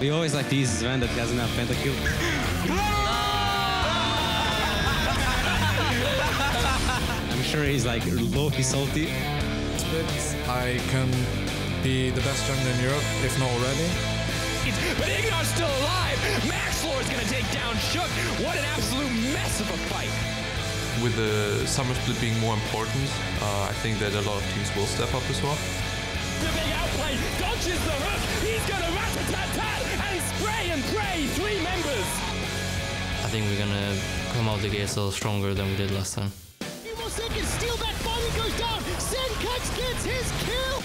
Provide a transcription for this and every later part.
He always like teases Sven that he doesn't have pentakill. I'm sure he's like low-key salty. I can be the best jungler in Europe, if not already. But Ignar's still alive! Maxlore is gonna take down Shook! What an absolute mess of a fight! With the summer split being more important, I think that a lot of teams will step up as well. The big outplay dodges the hook! He's gonna rat-a-tat-tat and spray and pray 3 members! I think we're gonna come out the gate a little stronger than we did last time. Few more seconds, steal back finally goes down! Senkax gets his kill!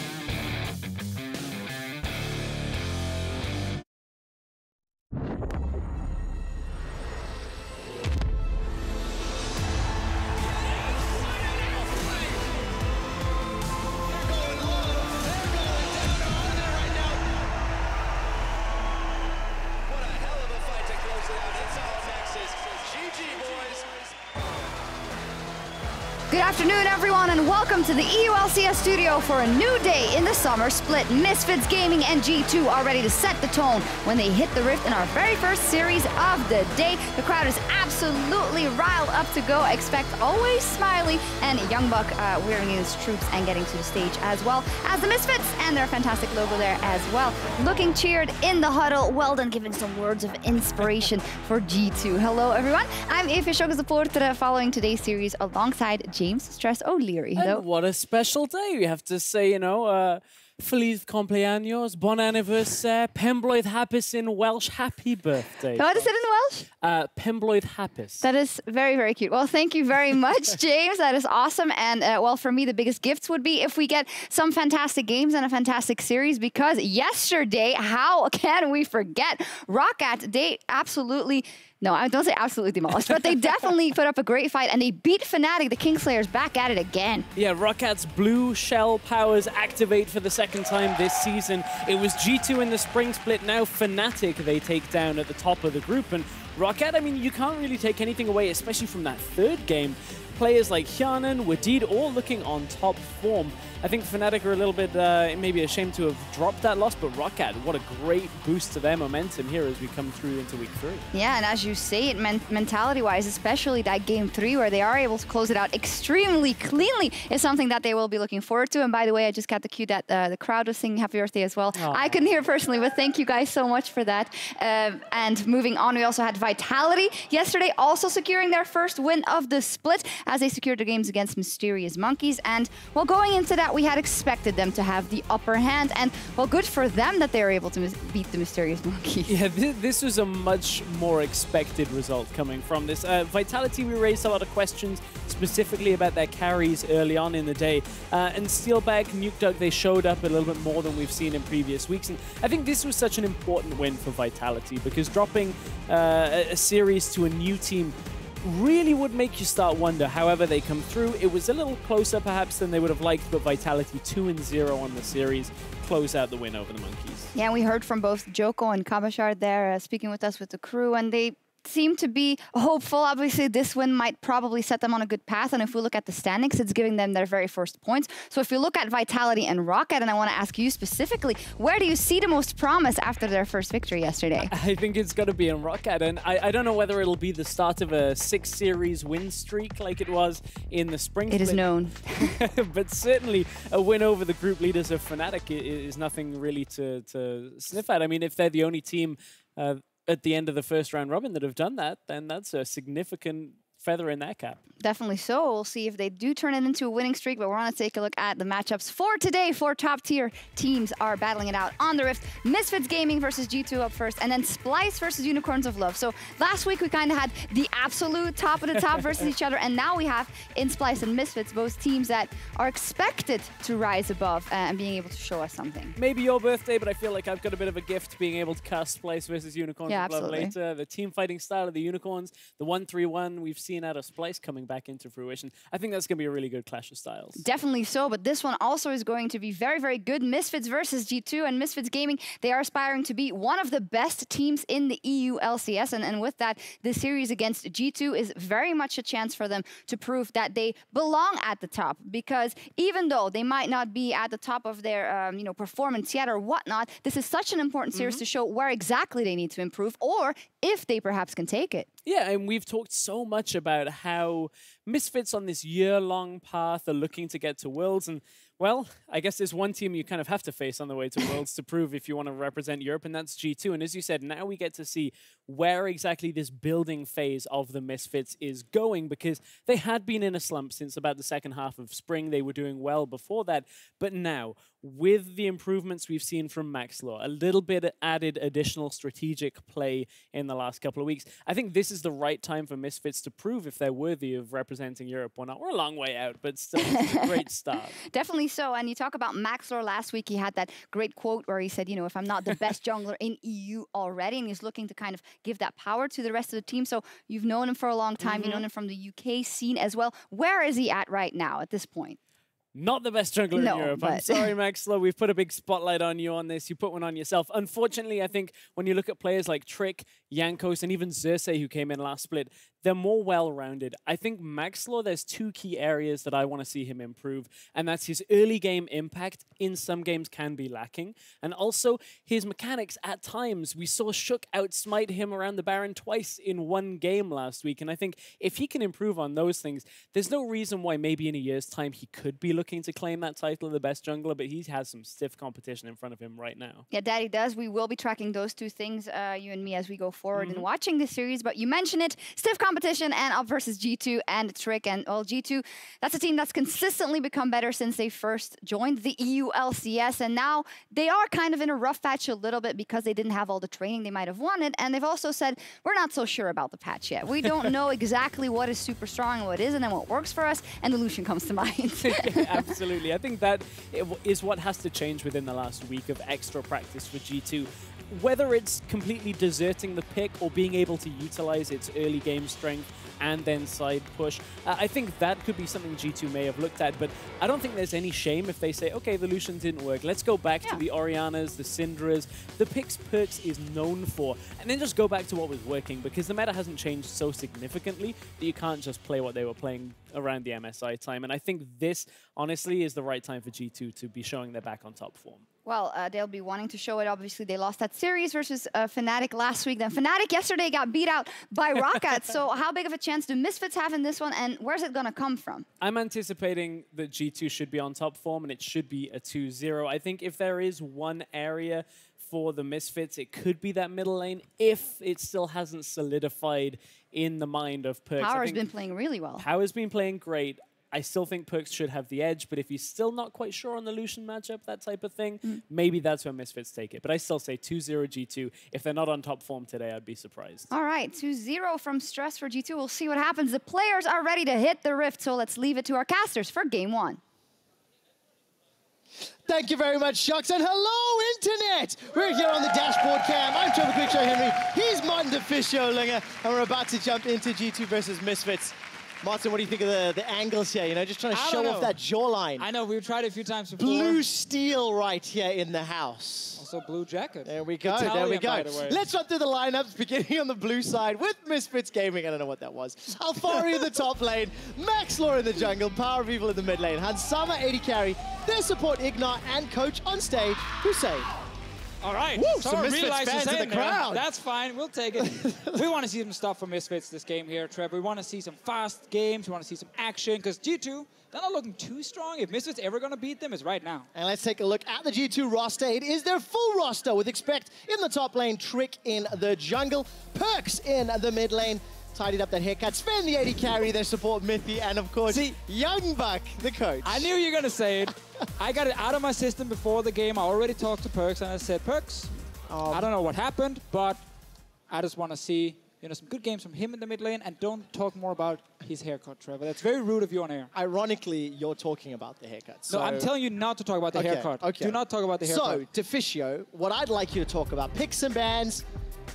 Good afternoon, everyone, and welcome to the EULCS studio for a new day in the summer split. Misfits Gaming and G2 are ready to set the tone when they hit the Rift in our very first series of the day. The crowd is absolutely riled up to go. Expect always Smiley and Youngbuck wearing his troops and getting to the stage, as well as the Misfits and their fantastic logo there as well. Looking cheered in the huddle. Well done, giving some words of inspiration for G2. Hello, everyone. I'm Eva Shogazaportra, following today's series alongside James Stress O'Leary. And what a special day. We have to say, you know, Feliz cumpleaños, bon anniversaire, Pembloedd hapus in Welsh, happy birthday. What is it in Welsh? Pembloedd hapus. That is very, very cute. Well, thank you very much, James. That is awesome. And well, for me, the biggest gifts would be if we get some fantastic games and a fantastic series, because yesterday, how can we forget Roccat? They absolutely... No, I don't say absolutely demolished, but they definitely put up a great fight, and they beat Fnatic, the Kingslayers, back at it again. Yeah, Rockat's blue shell powers activate for the second time this season. It was G2 in the spring split, now Fnatic they take down at the top of the group. And Roccat, I mean, you can't really take anything away, especially from that third game. Players like Hyanan, Wadid, all looking on top form. I think Fnatic are a little bit maybe ashamed to have dropped that loss, but Roccat, what a great boost to their momentum here as we come through into week 3. Yeah, and as you say it, mentality-wise, especially that game 3 where they are able to close it out extremely cleanly is something that they will be looking forward to. And by the way, I just got the cue that the crowd was singing happy birthday as well. Aww. I couldn't hear personally, but thank you guys so much for that. And moving on, we also had Vitality yesterday, also securing their first win of the split as they secured the games against Mysterious Monkeys. And well, going into that, we had expected them to have the upper hand, and well, good for them that they were able to beat the Mysterious Monkeys. Yeah, this was a much more expected result coming from this. Vitality, we raised a lot of questions specifically about their carries early on in the day. And Steelbag, Nukeduck, they showed up a little bit more than we've seen in previous weeks. And I think this was such an important win for Vitality, because dropping a series to a new team really would make you start wonder. However, they come through. It was a little closer perhaps than they would have liked, but Vitality 2-0 on the series close out the win over the Monkeys. Yeah, we heard from both Joko and Kabashar there speaking with us with the crew, and they seem to be hopeful. Obviously, this win might probably set them on a good path. And if we look at the standings, it's giving them their very first points. So if you look at Vitality and Roccat, and I want to ask you specifically, where do you see the most promise after their first victory yesterday? I think it's got to be in Roccat. And I don't know whether it'll be the start of a 6-series win streak like it was in the spring split. It is known. But certainly a win over the group leaders of Fnatic is nothing really to sniff at. I mean, if they're the only team at the end of the first round robin that have done that, then that's a significant feather in their cap. Definitely so. We'll see if they do turn it into a winning streak, but we're going to take a look at the matchups for today. 4 top-tier teams are battling it out on the Rift. Misfits Gaming versus G2 up first, and then Splyce versus Unicorns of Love. So last week we kind of had the absolute top of the top versus each other, and now we have in Splyce and Misfits both teams that are expected to rise above and being able to show us something. Maybe your birthday, but I feel like I've got a bit of a gift being able to cast Splyce versus Unicorns of Love later. The team fighting style of the Unicorns, the 1-3-1 we've seen seeing out of Splice coming back into fruition. I think that's going to be a really good clash of styles. Definitely so, but this one also is going to be very, very good. Misfits versus G2, and Misfits Gaming, they are aspiring to be one of the best teams in the EULCS, and with that, the series against G2 is very much a chance for them to prove that they belong at the top, because even though they might not be at the top of their performance yet or whatnot, this is such an important series to show where exactly they need to improve, or if they perhaps can take it. Yeah, and we've talked so much about how Misfits on this year-long path are looking to get to Worlds, and well, I guess there's one team you kind of have to face on the way to Worlds to prove if you want to represent Europe, and that's G2. And as you said, now we get to see where exactly this building phase of the Misfits is going, because they had been in a slump since about the second half of spring. They were doing well before that, but now, with the improvements we've seen from Maxlaw, a little bit of added additional strategic play in the last couple of weeks, I think this is the right time for Misfits to prove if they're worthy of representing Europe or not. We're a long way out, but still, it's a great start. Definitely so. And you talk about Maxlaw last week, he had that great quote where he said, if I'm not the best jungler in EU already, and he's looking to kind of give that power to the rest of the team. So you've known him for a long time. You've known him from the UK scene as well. Where is he at right now at this point? Not the best jungler in Europe. I'm sorry, Maxlaw. We've put a big spotlight on you on this. You put one on yourself. Unfortunately, I think when you look at players like Trick, Jankos, and even Xerxes, who came in last split, they're more well-rounded. I think Maxlaw, there's two key areas that I want to see him improve, and that's his early game impact. In some games can be lacking, and also his mechanics at times. We saw Shook outsmite him around the Baron twice in one game last week, and I think if he can improve on those things, there's no reason why maybe in a year's time he could be looking to claim that title of the best jungler, but he has some stiff competition in front of him right now. Yeah, Daddy does. We will be tracking those two things, you and me, as we go forward in watching this series, but you mentioned it, stiff competition and up versus G2 and Trick. And well, G2, that's a team that's consistently become better since they first joined the EULCS, and now they are kind of in a rough patch a little bit because they didn't have all the training they might have wanted, and they've also said, we're not so sure about the patch yet. We don't know exactly what is super strong and what isn't and what works for us, and the Lucian comes to mind. Yeah, absolutely. I think that is what has to change within the last week of extra practice for G2. Whether it's completely deserting the pick or being able to utilize its early game strength and then side push, I think that could be something G2 may have looked at, but I don't think there's any shame if they say, okay, the Lucian didn't work. Let's go back to the Orianas, the Syndras, the picks Perks is known for, and then just go back to what was working, because the meta hasn't changed so significantly that you can't just play what they were playing around the MSI time. And I think this, honestly, is the right time for G2 to be showing they're back on top form. Well, they'll be wanting to show it. Obviously, they lost that series versus Fnatic last week. Then Fnatic yesterday got beat out by Rocket. So how big of a chance do Misfits have in this one, and where's it going to come from? I'm anticipating that G2 should be on top form, and it should be a 2-0. I think if there is one area for the Misfits, it could be that middle lane, if it still hasn't solidified in the mind of Perks. Power's been playing really well. Power's been playing great. I still think Perks should have the edge, but if he's still not quite sure on the Lucian matchup, that type of thing, maybe that's where Misfits take it. But I still say 2-0 G2. If they're not on top form today, I'd be surprised. All right, 2-0 from Stress for G2. We'll see what happens. The players are ready to hit the rift, so let's leave it to our casters for game one. Thank you very much, Shucks, and hello, Internet! We're here on the dashboard cam. I'm Trevor Quickshow Henry. He's Martin DeFisho-Linger, and we're about to jump into G2 versus Misfits. Martin, what do you think of the angles here? Just trying to show off that jawline. I know, we've tried it a few times before. Blue steel right here in the house. Also blue jacket. There we go, Italian, there we by go. the way. Let's run through the lineups, beginning on the blue side with Misfits Gaming. I don't know what that was. Alfari in the top lane, Maxlaw in the jungle, Power People in the mid lane, Hansama 80 carry, their support Ignat, and coach on stage, Hussein. All right, Woo, so some really Misfits fans in the crowd. That's fine, we'll take it. We want to see some stuff from Misfits this game here, Trev. We want to see some fast games, we want to see some action, because G2, they're not looking too strong. If Misfits ever going to beat them, it's right now. And let's take a look at the G2 roster. It is their full roster with Expect in the top lane, Trick in the jungle, Perks in the mid lane, tidied up that haircut, Sven the 80 carry, their support Mithy, and of course, Young Buck, the coach. I knew you were going to say it. I got it out of my system before the game. I already talked to Perks, and I said, Perks, I don't know what happened, but I just want to see some good games from him in the mid lane, and don't talk more about his haircut, Trevor. That's very rude of you on air. Ironically, you're talking about the haircut. So no, I'm telling you not to talk about the haircut. Okay. Do not talk about the haircut. So, DeFisho, what I'd like you to talk about, picks and bans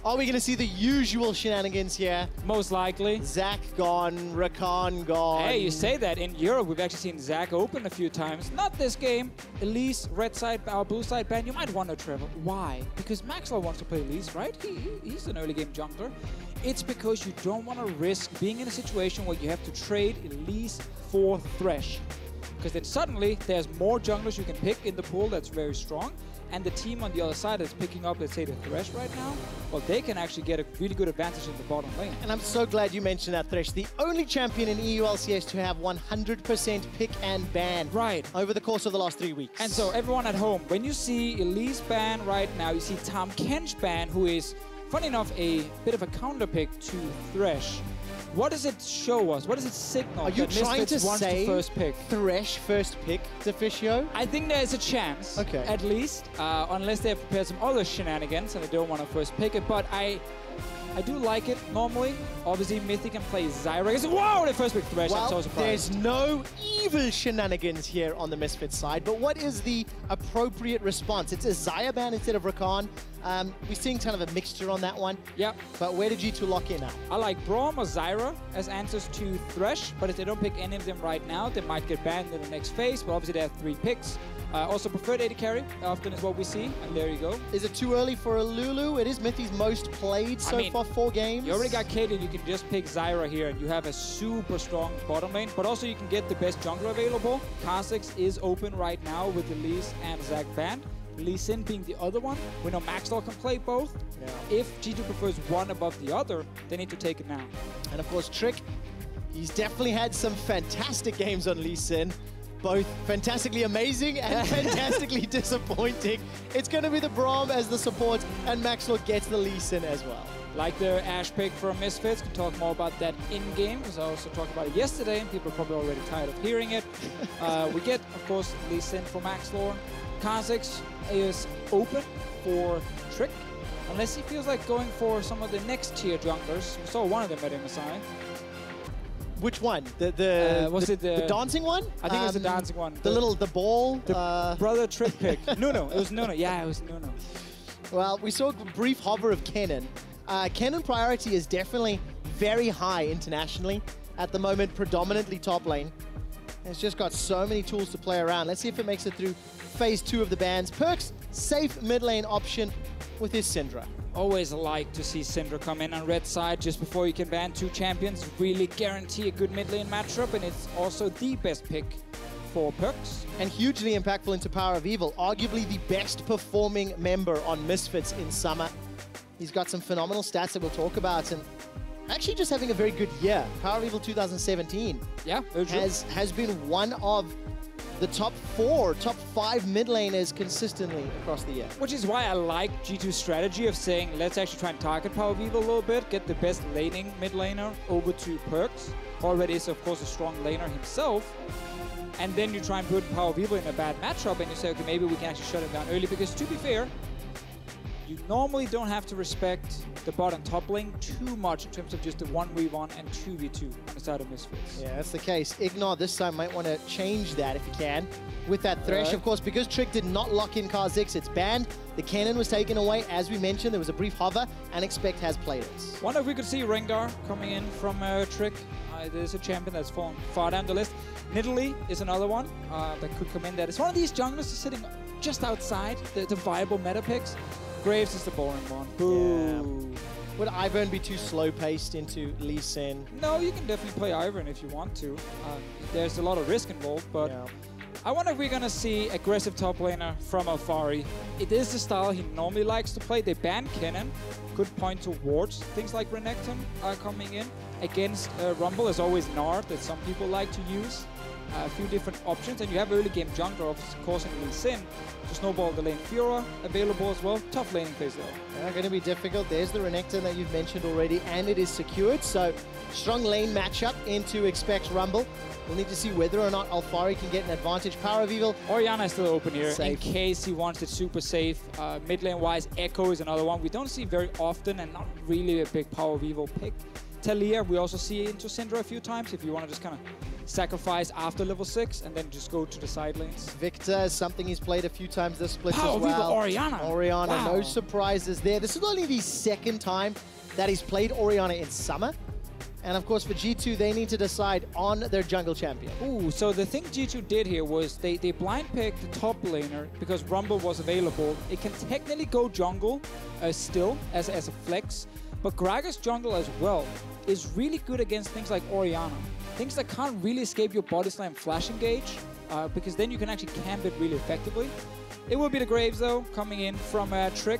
Are we going to see the usual shenanigans here? Most likely. Zach gone, Rakan gone. Hey, you say that. In Europe, we've actually seen Zach open a few times. Not this game. Elise, red side, our blue side ban. You might wonder, Trevor, why? Because Maxwell wants to play Elise, right? He's an early game jungler. It's because you don't want to risk being in a situation where you have to trade Elise for Thresh. Because then suddenly there's more junglers you can pick in the pool that's very strong. And the team on the other side that's picking up, let's say, the Thresh right now, well, they can actually get a really good advantage in the bottom lane. And I'm so glad you mentioned that, Thresh. The only champion in EULCS to have 100% pick and ban over the course of the last 3 weeks. And so everyone at home, when you see Elise ban right now, you see Tom Kench ban, who is, funny enough, a bit of a counter pick to Thresh. What does it show us? What does it signal? Are you trying to say first pick? Thresh first pick to Fisio? I think there's a chance, at least, unless they've prepared some other shenanigans and they don't want to first pick it. But I do like it normally. Obviously, Mythic can play Zyra. Whoa, they first pick Thresh. Well, I'm so surprised. There's no evil shenanigans here on the Misfits side, but what is the appropriate response? It's a Zyra ban instead of Rakan. We're seeing kind of a mixture on that one. Yep. But where did G2 lock in now? I like Braum or Zyra as answers to Thresh, but if they don't pick any of them right now, they might get banned in the next phase. But obviously, they have 3 picks. Also, preferred AD carry often is what we see, and there you go. Is it too early for a Lulu? It is Mithy's most played so far, 4 games. You already got Kaden, you can just pick Zyra here, and you have a super strong bottom lane. But also, you can get the best jungler available. Kha'Zix is open right now with Elise and Zach banned. Lee Sin being the other one. We know Maxwell can play both. Yeah. If G2 prefers one above the other, they need to take it now. And of course, Trick, he's definitely had some fantastic games on Lee Sin. Both fantastically amazing and fantastically disappointing. It's going to be the Braum as the support, and Maxwell gets the Lee Sin as well. Like the Ashe pick from Misfits, can talk more about that in-game, because I also talked about it yesterday, and people are probably already tired of hearing it. We get, of course, Lee Sin for Maxwell. Kha'Zix is open for Trick, unless he feels like going for some of the next tier junglers. We saw one of them at MSI. Which one? The dancing one? I think it was the dancing one. The ball? The brother Trick pick. Nuno. It was Nuno. Yeah, it was Nuno. Well, we saw a brief hover of Kennen. Kennen priority is definitely very high internationally. At the moment, predominantly top lane. It's just got so many tools to play around. Let's see if it makes it through phase 2 of the bans. Perks, safe mid lane option with his Syndra. Always like to see Syndra come in on red side just before you can ban 2 champions. Really guarantee a good mid lane matchup, and it's also the best pick for Perks. And hugely impactful into Power of Evil. Arguably the best performing member on Misfits in summer. He's got some phenomenal stats that we'll talk about, and actually just having a very good year. Power of Evil 2017 has been one of the top 5 mid laners consistently across the year. Which is why I like G2's strategy of saying, let's actually try and target Power of Evil a little bit, get the best laning mid laner over to Perks. Already is, of course, a strong laner himself. And then you try and put Power of Evil in a bad matchup, and you say, okay, maybe we can actually shut him down early, because to be fair, you normally don't have to respect the bot and top lane too much in terms of just the 1v1 and 2v2 on the side of Misfits. Yeah, that's the case. Ignore this time might want to change that if you can. With that Thresh, of course, because Trick did not lock in Kha'Zix, it's banned. The cannon was taken away. As we mentioned, there was a brief hover, and Expect has played it. Wonder if we could see Rengar coming in from Trick. There's a champion that's fallen far down the list. Nidalee is another one that could come in there. It's one of these junglers sitting just outside the viable meta picks. Graves is the boring one. Boo. Yeah. Would Ivern be too slow-paced into Lee Sin? No, you can definitely play Ivern if you want to. There's a lot of risk involved, but I wonder if we're going to see aggressive top laner from Alfari. It is the style he normally likes to play. They banned Kennen. Could point towards things like Renekton coming in. Against Rumble, there's always Nard that some people like to use. A few different options, and you have early game jungler, of course, in Lee Sin to snowball the lane. Fiora available as well. Tough laning phase though. Yeah, going to be difficult. There's the Renekton that you've mentioned already, and it is secured. So strong lane matchup into Expect Rumble. We'll need to see whether or not Alfari can get an advantage. Power of Evil. Orianna is still open here Safe. in case he wants it super safe. Mid lane wise, Echo is another one we don't see very often, and not really a big Power of Evil pick. Talia, we also see into Syndra a few times if you want to just kind of sacrifice after level 6 and then just go to the side lanes. Victor is something he's played a few times this split Power as well. Orianna. Orianna, Wow. no surprises there. This is only the second time that he's played Orianna in summer. And of course for G2, they need to decide on their jungle champion. Ooh, so the thing G2 did here was they blind picked the top laner because Rumble was available. It can technically go jungle still as a flex, but Gragas jungle as well is really good against things like Orianna. Things that can't really escape your body slam flash engage, because then you can actually camp it really effectively. It will be the Graves though, coming in from Trick.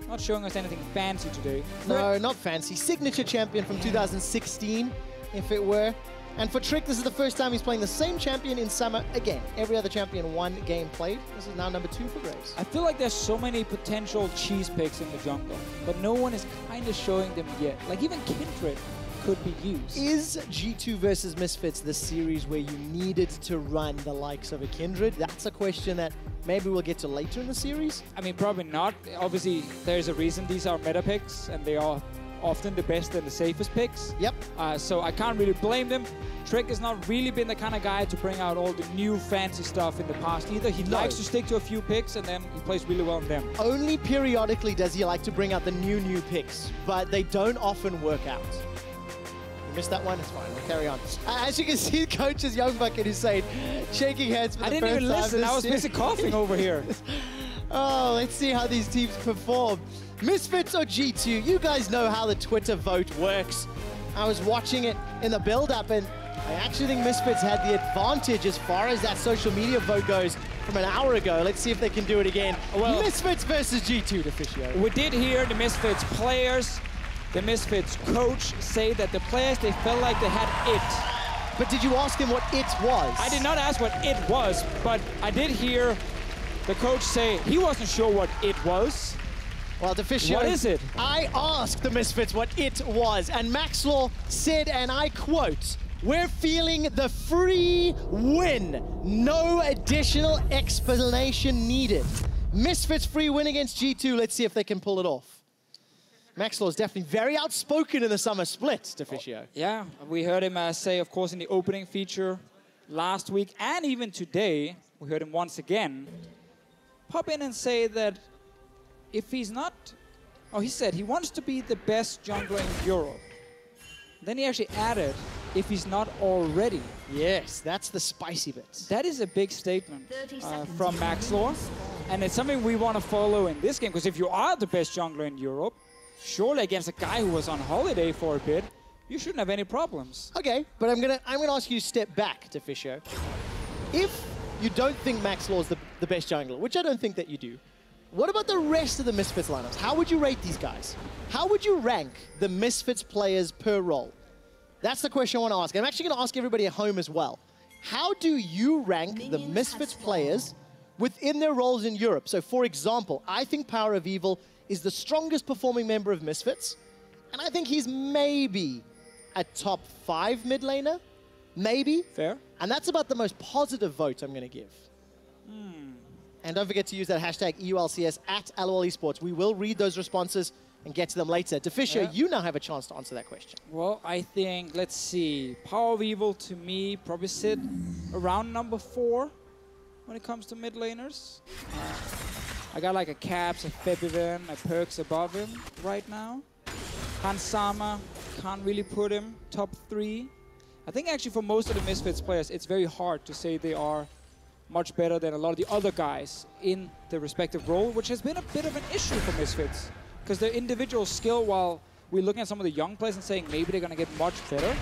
Not showing us anything fancy today. No, not fancy. Signature champion from 2016, if it were. And for Trick, this is the first time he's playing the same champion in summer again. Every other champion, 1 game played. This is now number 2 for Graves. I feel like there's so many potential cheese picks in the jungle, but no one is kind of showing them yet. Like even Kindred could be used. Is G2 versus Misfits the series where you needed to run the likes of a Kindred? That's a question that maybe we'll get to later in the series. I mean, probably not. Obviously, there's a reason these are meta picks, and they are often the best and the safest picks. Yep. So I can't really blame them. Trick has not really been the kind of guy to bring out all the new fancy stuff in the past either. He likes to stick to a few picks, and then he plays really well in them. Only periodically does he like to bring out the new picks, but they don't often work out. You missed that one? It's fine. We'll carry on. As you can see, coaches Young Buck and Hussein shaking hands for the first time. I didn't even listen. I was busy coughing over here. Oh, let's see how these teams perform. Misfits or G2? You guys know how the Twitter vote works. I was watching it in the build-up, and I actually think Misfits had the advantage as far as that social media vote goes from an hour ago. Let's see if they can do it again. Well, Misfits versus G2, Deficio. We did hear the Misfits players, the Misfits coach say that the players, they felt like they had it. But did you ask him what it was? I did not ask what it was, but I did hear the coach say he wasn't sure what it was. Well, Deficio, what is it? I asked the Misfits what it was, and Maxlaw said, and I quote, "We're feeling the free win. No additional explanation needed." Misfits free win against G2. Let's see if they can pull it off. Maxlaw is definitely very outspoken in the summer split, Deficio. Yeah, we heard him say, of course, in the opening feature last week, and even today, we heard him once again pop in and say that if he's not, he said he wants to be the best jungler in Europe. Then he actually added, if he's not already. Yes, that's the spicy bit. That is a big statement from Maxlaw, and it's something we want to follow in this game, because if you are the best jungler in Europe, surely against a guy who was on holiday for a bit, you shouldn't have any problems. Okay, but I'm gonna ask you to step back, Deficio. If you don't think Maxlaw is the best jungler, which I don't think that you do, what about the rest of the Misfits lineups? How would you rate these guys? How would you rank the Misfits players per role? That's the question I want to ask. I'm actually going to ask everybody at home as well. How do you rank the Misfits players within their roles in Europe? So, for example, I think Power of Evil is the strongest performing member of Misfits, and I think he's maybe a top 5 mid laner, maybe. Fair. And that's about the most positive vote I'm going to give. And don't forget to use that hashtag EULCS at LOL Esports. We will read those responses and get to them later. Deficio, you now have a chance to answer that question. Well, I think, let's see, Power of Evil to me probably sit around number 4 when it comes to mid laners. I got like a Caps, a Febiven, a Perks above him right now. Hansama, can't really put him top 3. I think actually for most of the Misfits players, it's very hard to say they are much better than a lot of the other guys in the respective role, which has been a bit of an issue for Misfits. Because their individual skill, while we're looking at some of the young players and saying maybe they're going to get much better,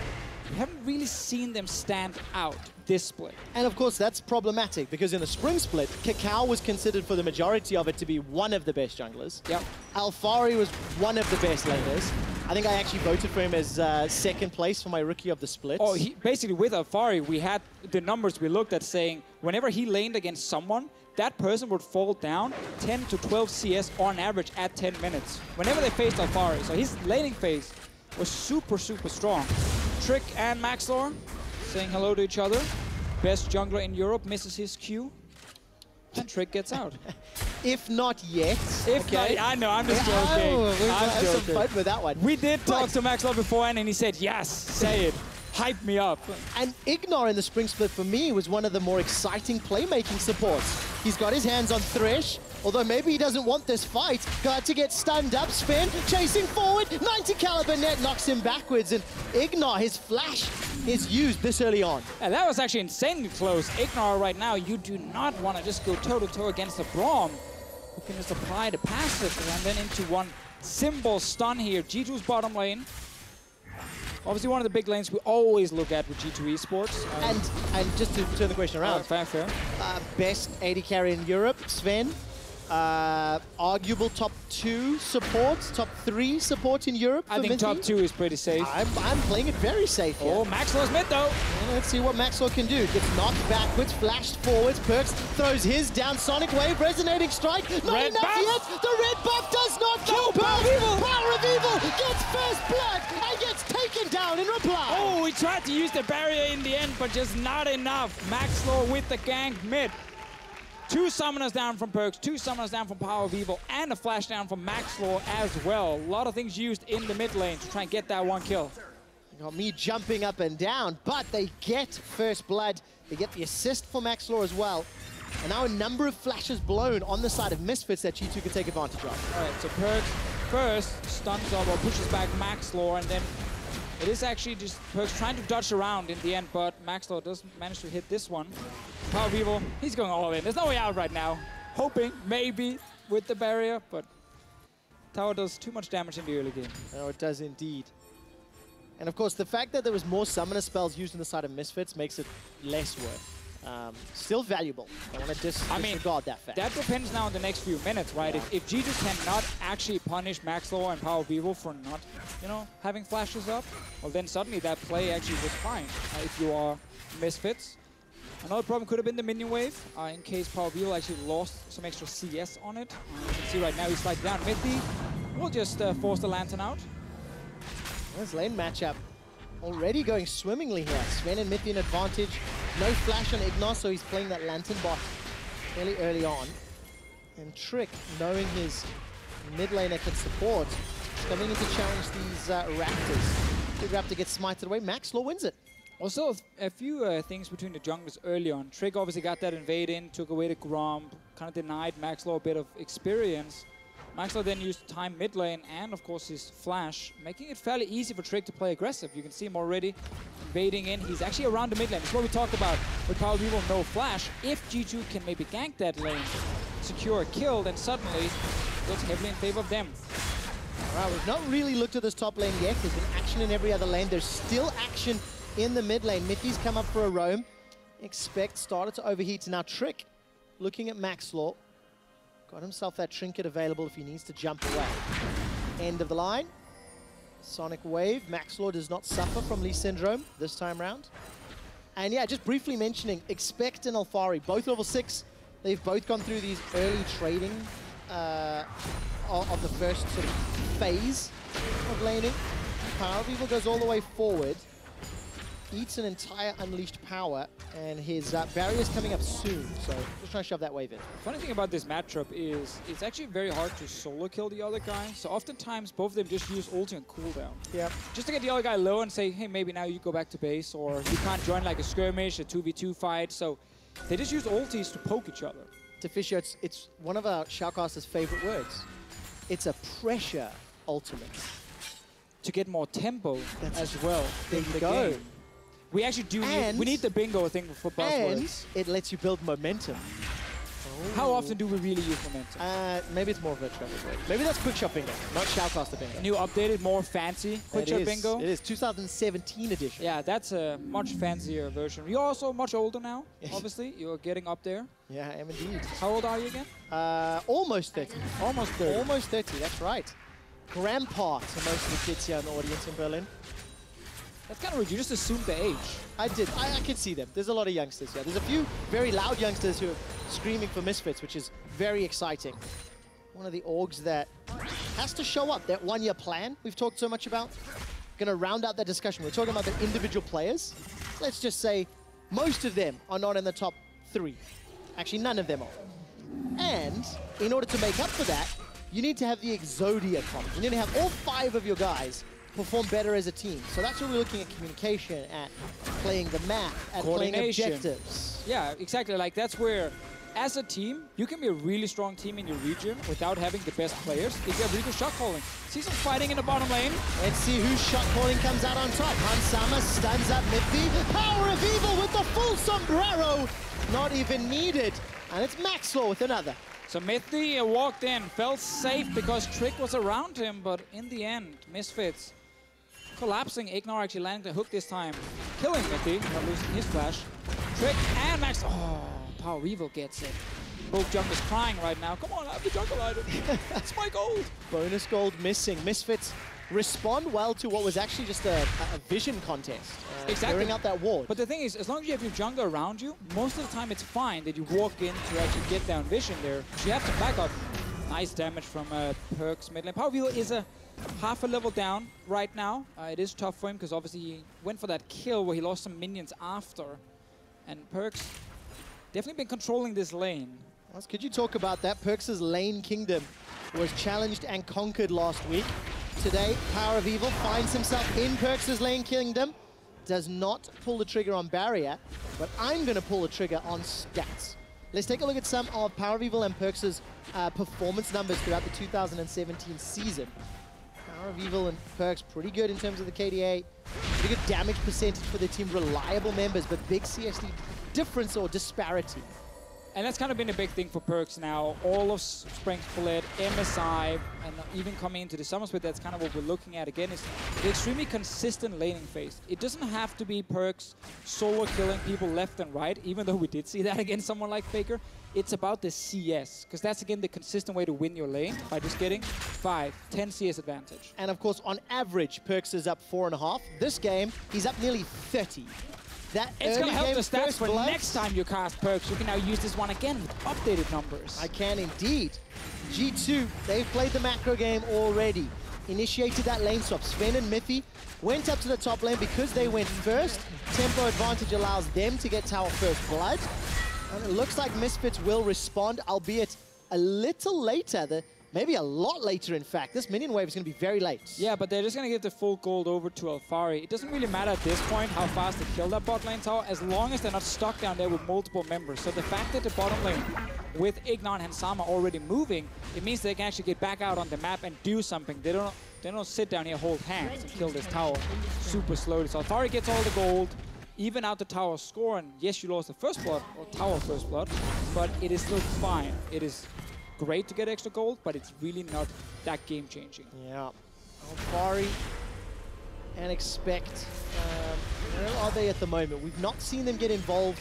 we haven't really seen them stand out this split. And of course, that's problematic because in the spring split, Kakao was considered for the majority of it to be one of the best junglers. Yep. Alfari was one of the best laners. I think I actually voted for him as second place for my rookie of the split. Oh, basically with Alfari, we had the numbers we looked at saying whenever he laned against someone, that person would fall down 10 to 12 CS on average at 10 minutes. Whenever they faced Alfari. So his laning phase was super, super strong. Trick and Maxlaw saying hello to each other. Best jungler in Europe misses his cue. And Trick gets out. If not yet. If not, I know, I'm just joking. I'm joking. Some fun with that one. We did talk to Maxlaw before, and he said, yes, say it. hype me up. And Ignar in the spring split for me was one of the more exciting playmaking supports. He's got his hands on Thresh, although maybe he doesn't want this fight. Got to get stunned up, Sven chasing forward, 90 caliber net knocks him backwards, and Ignar, his flash is used this early on. Yeah, that was actually insanely close. Ignar right now, you do not want to just go toe-to-toe against the Braum, who can just apply the passive and then into one simple stun here. G2's bottom lane. Obviously one of the big lanes we always look at with G2 Esports. And just to turn the question around. Fair. Best AD carry in Europe, Sven. Arguable top 2 supports, top 3 supports in Europe. I think top 2 is pretty safe. I'm playing it very safe here. Oh, Maxlaw's mid though. Well, let's see what Maxlaw can do. Gets knocked backwards, flashed forwards. Perks throws his down. Sonic Wave, resonating strike. Not Red enough buff. yet. The red buff does not kill Power of Evil. Power of Evil gets first blood and gets taken down in reply. Oh, he tried to use the barrier in the end, but just not enough. Maxlaw with the gank mid. 2 summoners down from Perks, 2 summoners down from Power of Evil, and a flash down from Maxlaw as well. A lot of things used in the mid lane to try and get that one kill. You got me jumping up and down, but they get first blood. They get the assist for Maxlaw as well. And now a number of flashes blown on the side of Misfits that G2 can take advantage of. All right, so Perks first stuns up or pushes back Maxlaw, and then it is actually just Perks trying to dodge around in the end, but Maxlaw does manage to hit this one. Power of Evil, he's going all in. There's no way out right now. Hoping, maybe, with the barrier, but Tower does too much damage in the early game. Oh, it does indeed. And of course, the fact that there was more summoner spells used on the side of Misfits makes it less worth. Still valuable. I want to disregard that fact. That depends now on the next few minutes, right? Yeah. If G2 cannot actually punish Maxlaw and Power of Evil for not, having flashes up, well then suddenly that play actually was fine. If you are Misfits. Another problem could have been the minion wave, in case Power of Evil actually lost some extra CS on it. You can see right now he's slightly down. Mithy will just force the Lantern out. This lane matchup already going swimmingly here. Sven and Mithy in advantage. No flash on Ignar, so he's playing that Lantern bot fairly early on. And Trick, knowing his mid laner can support, is coming in to challenge these Raptors. Big Raptor gets smited away. Maxlaw wins it. Also, a few things between the junglers early on. Trick obviously got that invade in, took away the Gromp, kind of denied Maxlaw a bit of experience. Maxlaw then used time mid lane and, of course, his flash, making it fairly easy for Trick to play aggressive. You can see him already invading in. He's actually around the mid lane. That's what we talked about with Power of Evil, no flash. If G2 can maybe gank that lane, secure a kill, then suddenly it goes heavily in favor of them. All right, we've not really looked at this top lane yet. There's been action in every other lane. There's still action in the mid lane. Mithy's come up for a roam. Expect started to overheat. Now Trick looking at Maxlaw. Got himself that trinket available if he needs to jump away. End of the line. Sonic Wave. Maxlaw does not suffer from Lee Syndrome this time round. And yeah, just briefly mentioning, Expect and Alfari, both level 6. They've both gone through these early trading of the first sort of phase of laning. Power of Evil goes all the way forward. Eats an entire unleashed power, and his barrier's coming up soon, so just trying to shove that wave in. The funny thing about this matchup is it's actually very hard to solo kill the other guy, so oftentimes both of them just use ulti and cooldown. Yep. Just to get the other guy low and say, hey, maybe now you go back to base, or you can't join like a skirmish, a 2v2 fight, so they just use ultis to poke each other. Deficio, it's one of our Shoutcaster's favorite words. It's a pressure ultimate. To get more tempo as well. There you go. Game. We actually do we need the bingo thing for buzzwords. And it lets you build momentum. How often do we really use momentum? Maybe it's more of a traffic word. Maybe that's Quickshot Bingo, not Shoutcaster Bingo. New updated, more fancy Quickshot Bingo? It is, 2017 edition. Yeah, that's a much fancier version. You're also much older now, obviously. You're getting up there. Yeah, I am indeed. How old are you again? Almost 30. Almost 30. Almost 30, that's right. Grandpa to most of the kids here in the audience in Berlin. That's kind of rude. You just assumed the age. I did. I can see them. There's a lot of youngsters here. There's a few very loud youngsters who are screaming for Misfits, which is very exciting. One of the orgs that has to show up, that one-year plan we've talked so much about. Going to round out that discussion. We're talking about the individual players. Let's just say most of them are not in the top 3. Actually, none of them are. And in order to make up for that, you need to have the Exodia comp. You need to have all 5 of your guys perform better as a team. So that's what we're looking at: communication, at playing the map, at playing objectives. Yeah, exactly. Like that's where, as a team, you can be a really strong team in your region without having the best players if you have really good shot calling. See some fighting in the bottom lane. Let's see whose shot calling comes out on top. Hansama stuns up Mithy. Power of Evil with the full sombrero. Not even needed. And it's Maxlaw with another. So Mithy walked in, felt safe because Trick was around him, but in the end, Misfits collapsing. Ignore actually landing the hook this time, killing Mithy, not losing his flash. Trick and Max. Oh, Power of Evil gets it. Both junglers crying right now. Come on, I have the jungle item. It's my gold. Bonus gold missing. Misfits respond well to what was actually just a vision contest. Exactly. Clearing out that ward. But the thing is, as long as you have your jungler around you, most of the time it's fine that you walk in to actually get down vision there. You have to back up. Nice damage from Perks mid lane. Power of Evil is half a level down right now. It is tough for him because obviously he went for that kill where he lost some minions after. And Perks definitely been controlling this lane. Could you talk about that? Perks' lane kingdom was challenged and conquered last week. Today, Power of Evil finds himself in Perks' lane kingdom. Does not pull the trigger on barrier, but I'm going to pull the trigger on stats. Let's take a look at some of Power of Evil and Perks' performance numbers throughout the 2017 season. Power of Evil and Perks pretty good in terms of the KDA. Pretty good damage percentage for the team. Reliable members, but big CSD difference or disparity. And that's kind of been a big thing for Perks now. All of Spring Split, MSI, and even coming into the Summer Split, that's kind of what we're looking at again, is the extremely consistent laning phase. It doesn't have to be Perks solo killing people left and right, even though we did see that against someone like Faker. It's about the CS, because that's, again, the consistent way to win your lane, by just getting 5, 10 CS advantage. And, of course, on average, Perks is up 4.5. This game, he's up nearly 30. It's going to help the stats for next time you cast Perks. You can now use this one again with updated numbers. I can indeed. G2, they've played the macro game already. Initiated that lane swap. Sven and Mithy went up to the top lane because they went first. Tempo advantage allows them to get tower first blood. And it looks like Misfits will respond, albeit a little later. Maybe a lot later, in fact. This minion wave is going to be very late. Yeah, but they're just going to give the full gold over to Alfari. It doesn't really matter at this point how fast they kill that bot lane tower, as long as they're not stuck down there with multiple members. So the fact that the bottom lane, with Ignar and Hansama already moving, it means they can actually get back out on the map and do something. They don't sit down here, hold hands, and kill this tower super slowly. So Alfari gets all the gold, even out the tower score, and yes, you lost the first blood, or tower first blood, but it is still fine. It is great to get extra gold, but it's really not that game-changing. Yeah. Alfari and Expect. Where are they at the moment? We've not seen them get involved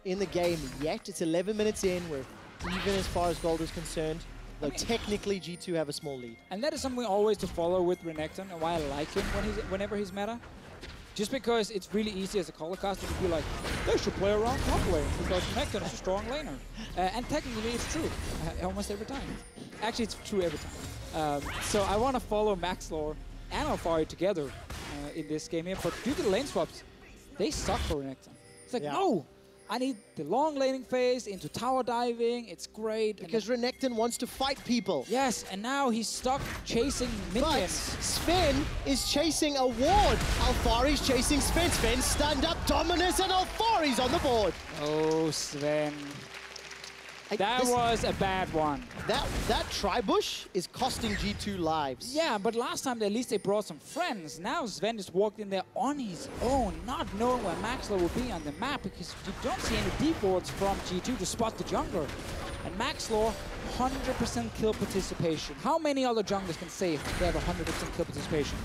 in the game yet. It's 11 minutes in. We're even as far as gold is concerned, though technically G2 have a small lead. And that is something always to follow with Renekton, and why I like him whenever he's meta. Just because it's really easy as a color caster to be like, they should play around top lane because Renekton is a strong laner. And technically it's true, almost every time. Actually, it's true every time. So I want to follow Maxlaw and Alfari together in this game here, but due to the lane swaps, they suck for Renekton. It's like, no! I need the long laning phase into tower diving. It's great. Because Renekton wants to fight people. Yes, and now he's stuck chasing minions. But Sven is chasing a ward. Alfari's chasing Sven. Sven stunned up Dominus and Alfari's on the board. Oh, Sven. That was a bad one. That Tribush is costing G2 lives. Yeah, but last time at least they brought some friends. Now Sven just walked in there on his own, not knowing where Maxlaw will be on the map, because you don't see any deep wards from G2 to spot the jungler. And Maxlaw, 100% kill participation. How many other junglers can say they have 100% kill participation?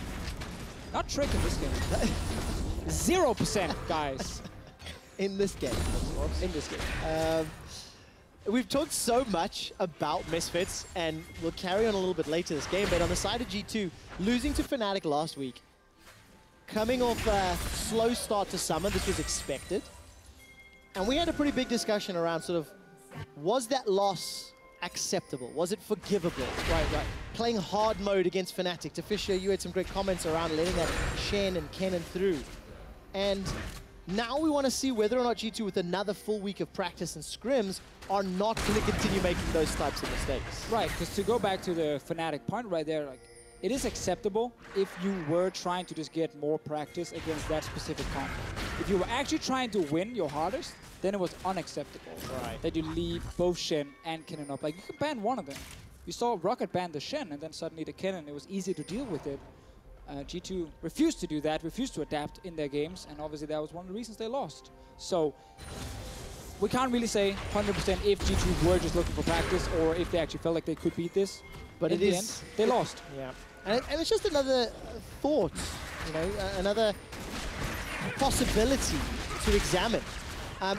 Not Trick in this game. 0%, guys. In this game, of course. In this game. We've talked so much about Misfits, and we'll carry on a little bit later this game, but on the side of G2, losing to Fnatic last week, coming off a slow start to summer, this was expected. And we had a pretty big discussion around sort of, was that loss acceptable? Was it forgivable? Right. Playing hard mode against Fnatic. To Fisher, you had some great comments around letting that Shen and Kennen through. And now we want to see whether or not G2, with another full week of practice and scrims, are not going to continue making those types of mistakes. Right, because to go back to the Fnatic point right there, like, it is acceptable if you were trying to just get more practice against that specific comp. If you were actually trying to win your hardest, then it was unacceptable that you leave both Shen and Kennen up. Like, you could ban one of them. You saw Rocket ban the Shen, and then suddenly the Kennen, it was easy to deal with it. G2 refused to do that, refused to adapt in their games, and obviously that was one of the reasons they lost. So we can't really say 100% if G2 were just looking for practice or if they actually felt like they could beat this. But in the end, they lost. Yeah, and it's just another thought, you know, another possibility to examine.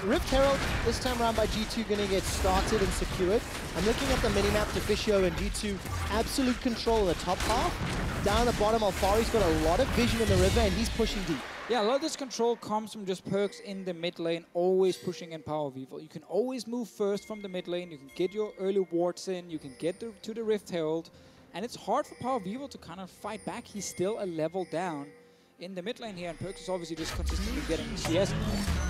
Rift Herald, this time around by G2, going to get started and secured. I'm looking at the minimap to Fisho and G2, absolute control of the top half. Down the bottom, Alfari's got a lot of vision in the river, and he's pushing deep. Yeah, a lot of this control comes from just Perkz in the mid lane, always pushing in Power Weevil. You can always move first from the mid lane, you can get your early wards in, you can get to the Rift Herald, and it's hard for Power Weevil to kind of fight back. He's still a level down in the mid lane here, and Perkz is obviously just consistently getting CS.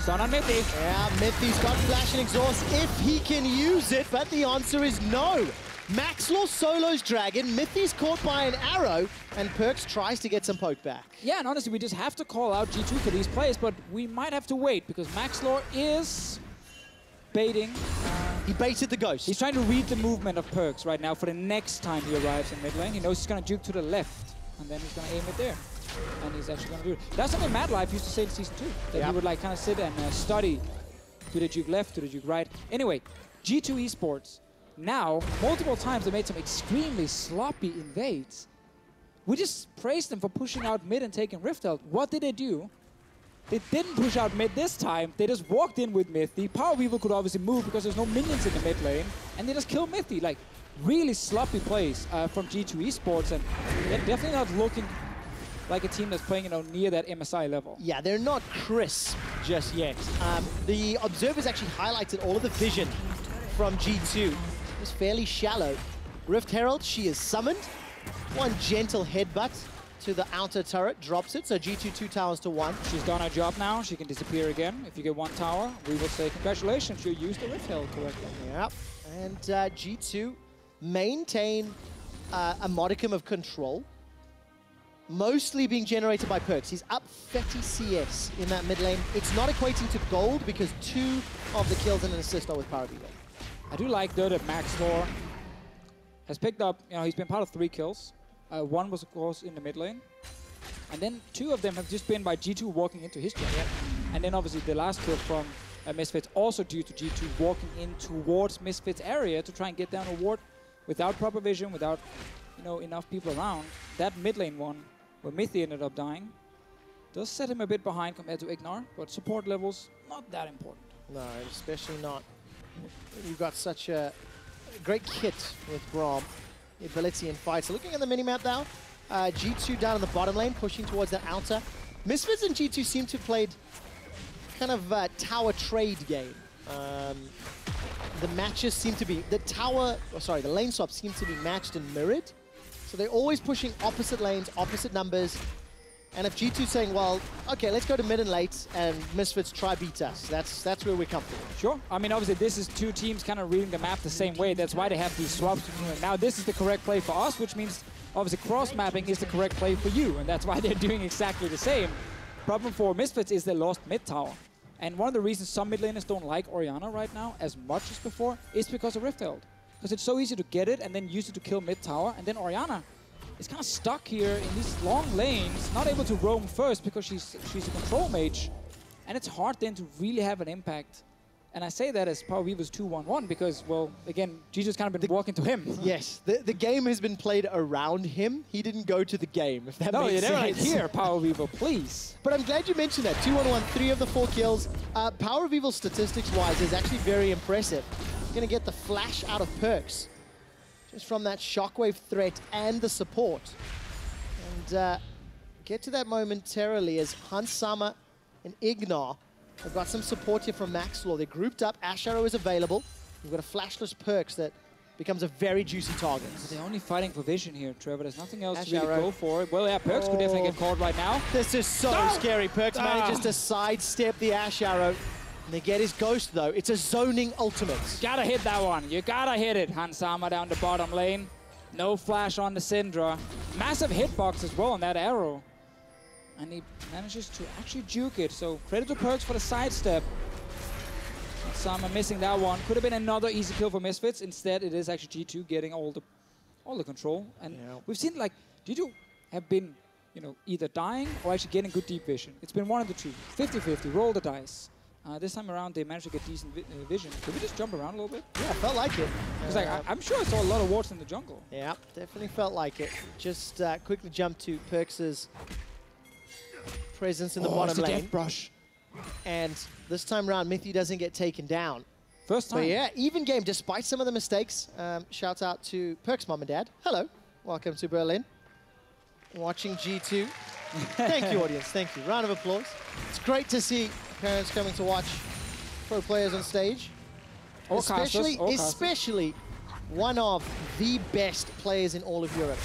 Stun on Mithy. Yeah, Mithy's got flash and exhaust if he can use it, but the answer is no. Maxlaw solos Dragon, Mithy's caught by an arrow, and Perkz tries to get some poke back. Yeah, and honestly, we just have to call out G2 for these plays, but we might have to wait, because Maxlaw is baiting. He baited the ghost. He's trying to read the movement of Perkz right now for the next time he arrives in mid lane. He knows he's going to juke to the left, and then he's going to aim it there. And he's actually going to do it. That's something Mad Life used to say in Season 2, that he would like kind of sit and study to the juke left, to the juke right. Anyway, G2 Esports, now, multiple times they made some extremely sloppy invades. We just praised them for pushing out mid and taking Rift Herald. What did they do? They didn't push out mid this time. They just walked in with Mithy. Power Weevil could obviously move because there's no minions in the mid lane. And they just killed Mithy. Like, really sloppy plays from G2 Esports. And they're definitely not looking like a team that's playing, you know, near that MSI level. Yeah, they're not crisp just yet. The observers actually highlighted all of the vision from G2. It was fairly shallow. Rift Herald, she is summoned. One gentle headbutt to the outer turret, drops it. So G2 2 towers to 1. She's done her job now. She can disappear again. If you get 1 tower, we will say congratulations, you used the Rift Herald correctly. Yep. And G2 maintain a modicum of control, mostly being generated by Perkz. He's up 30 CS in that mid lane. It's not equating to gold because 2 of the kills and an assist are with Power Weevil. I do like, though, that Maxlaw has picked up, you know, he's been part of 3 kills. 1 was, of course, in the mid lane. And then 2 of them have just been by G2 walking into his jungle. And then, obviously, the last kill from Misfits also due to G2 walking in towards Misfits area to try and get down a ward without proper vision, without, you know, enough people around. That mid lane one, where Mithy ended up dying, does set him a bit behind compared to Ignar, but support levels, not that important. No, especially not. You've got such a great kit with Braum, the ability in fight. So looking at the minimap now, G2 down in the bottom lane, pushing towards the outer. Misfits and G2 seem to have played kind of a tower trade game. The matches seem to be, the lane swaps seem to be matched and mirrored. So they're always pushing opposite lanes, opposite numbers. And if G2's saying, well, okay, let's go to mid and late, and Misfits try beat us, that's where we're comfortable. Sure. I mean, obviously, this is 2 teams kind of reading the map the same way. That's why they have these swaps. Now, this is the correct play for us, which means, obviously, cross-mapping is the correct play for you, and that's why they're doing exactly the same. Problem for Misfits is they lost mid tower. And one of the reasons some mid laners don't like Orianna right now as much as before is because of Rift Herald. Because it's so easy to get it and then use it to kill mid tower, and then Orianna is kind of stuck here in these long lanes, not able to roam first because she's a control mage, and it's hard then to really have an impact. And I say that as Power Weaver's 2-1-1 because, well, again, Giju's kind of been walking to him. Yes, the game has been played around him. He didn't go to the game, if that makes sense. No, you're never like, here, Power Weaver, please. But I'm glad you mentioned that. 2-1-1, 3 of the 4 kills. Power Weevil statistics-wise is actually very impressive. Going to get the flash out of Perkz, just from that shockwave threat and the support. And get to that momentarily as Hansama and Ignar have got some support here from Maxlaw. They're grouped up. Ash Arrow is available. You've got a flashless Perkz that becomes a very juicy target. They're only fighting for vision here, Trevor. There's nothing else to really go for. Well, yeah, Perkz could definitely get caught right now. This is so scary. Perkz manages to sidestep the Ash Arrow. And they get his ghost, though. It's a zoning ultimate. Gotta hit that one. You gotta hit it. Hansama down the bottom lane. No flash on the Syndra. Massive hitbox as well on that arrow. And he manages to actually juke it. So credit to Perks for the sidestep. Sama missing that one. Could have been another easy kill for Misfits. Instead, it is actually G2 getting all the control. And we've seen like G2 have been, you know, either dying or actually getting good deep vision. It's been one of the two. 50-50. Roll the dice. This time around, they managed to get decent vision. Could we just jump around a little bit? Yeah, felt like it. It's like I'm sure I saw a lot of wards in the jungle. Yeah, definitely felt like it. Just quickly jump to Perks' presence in the bottom lane. Death brush. And this time around, Mithy doesn't get taken down. First time. But yeah, even game, despite some of the mistakes. Shout out to Perks' mom and dad. Hello, welcome to Berlin. Watching G2. Thank you, audience, thank you. Round of applause. It's great to see parents coming to watch pro players on stage. Especially one of the best players in all of Europe.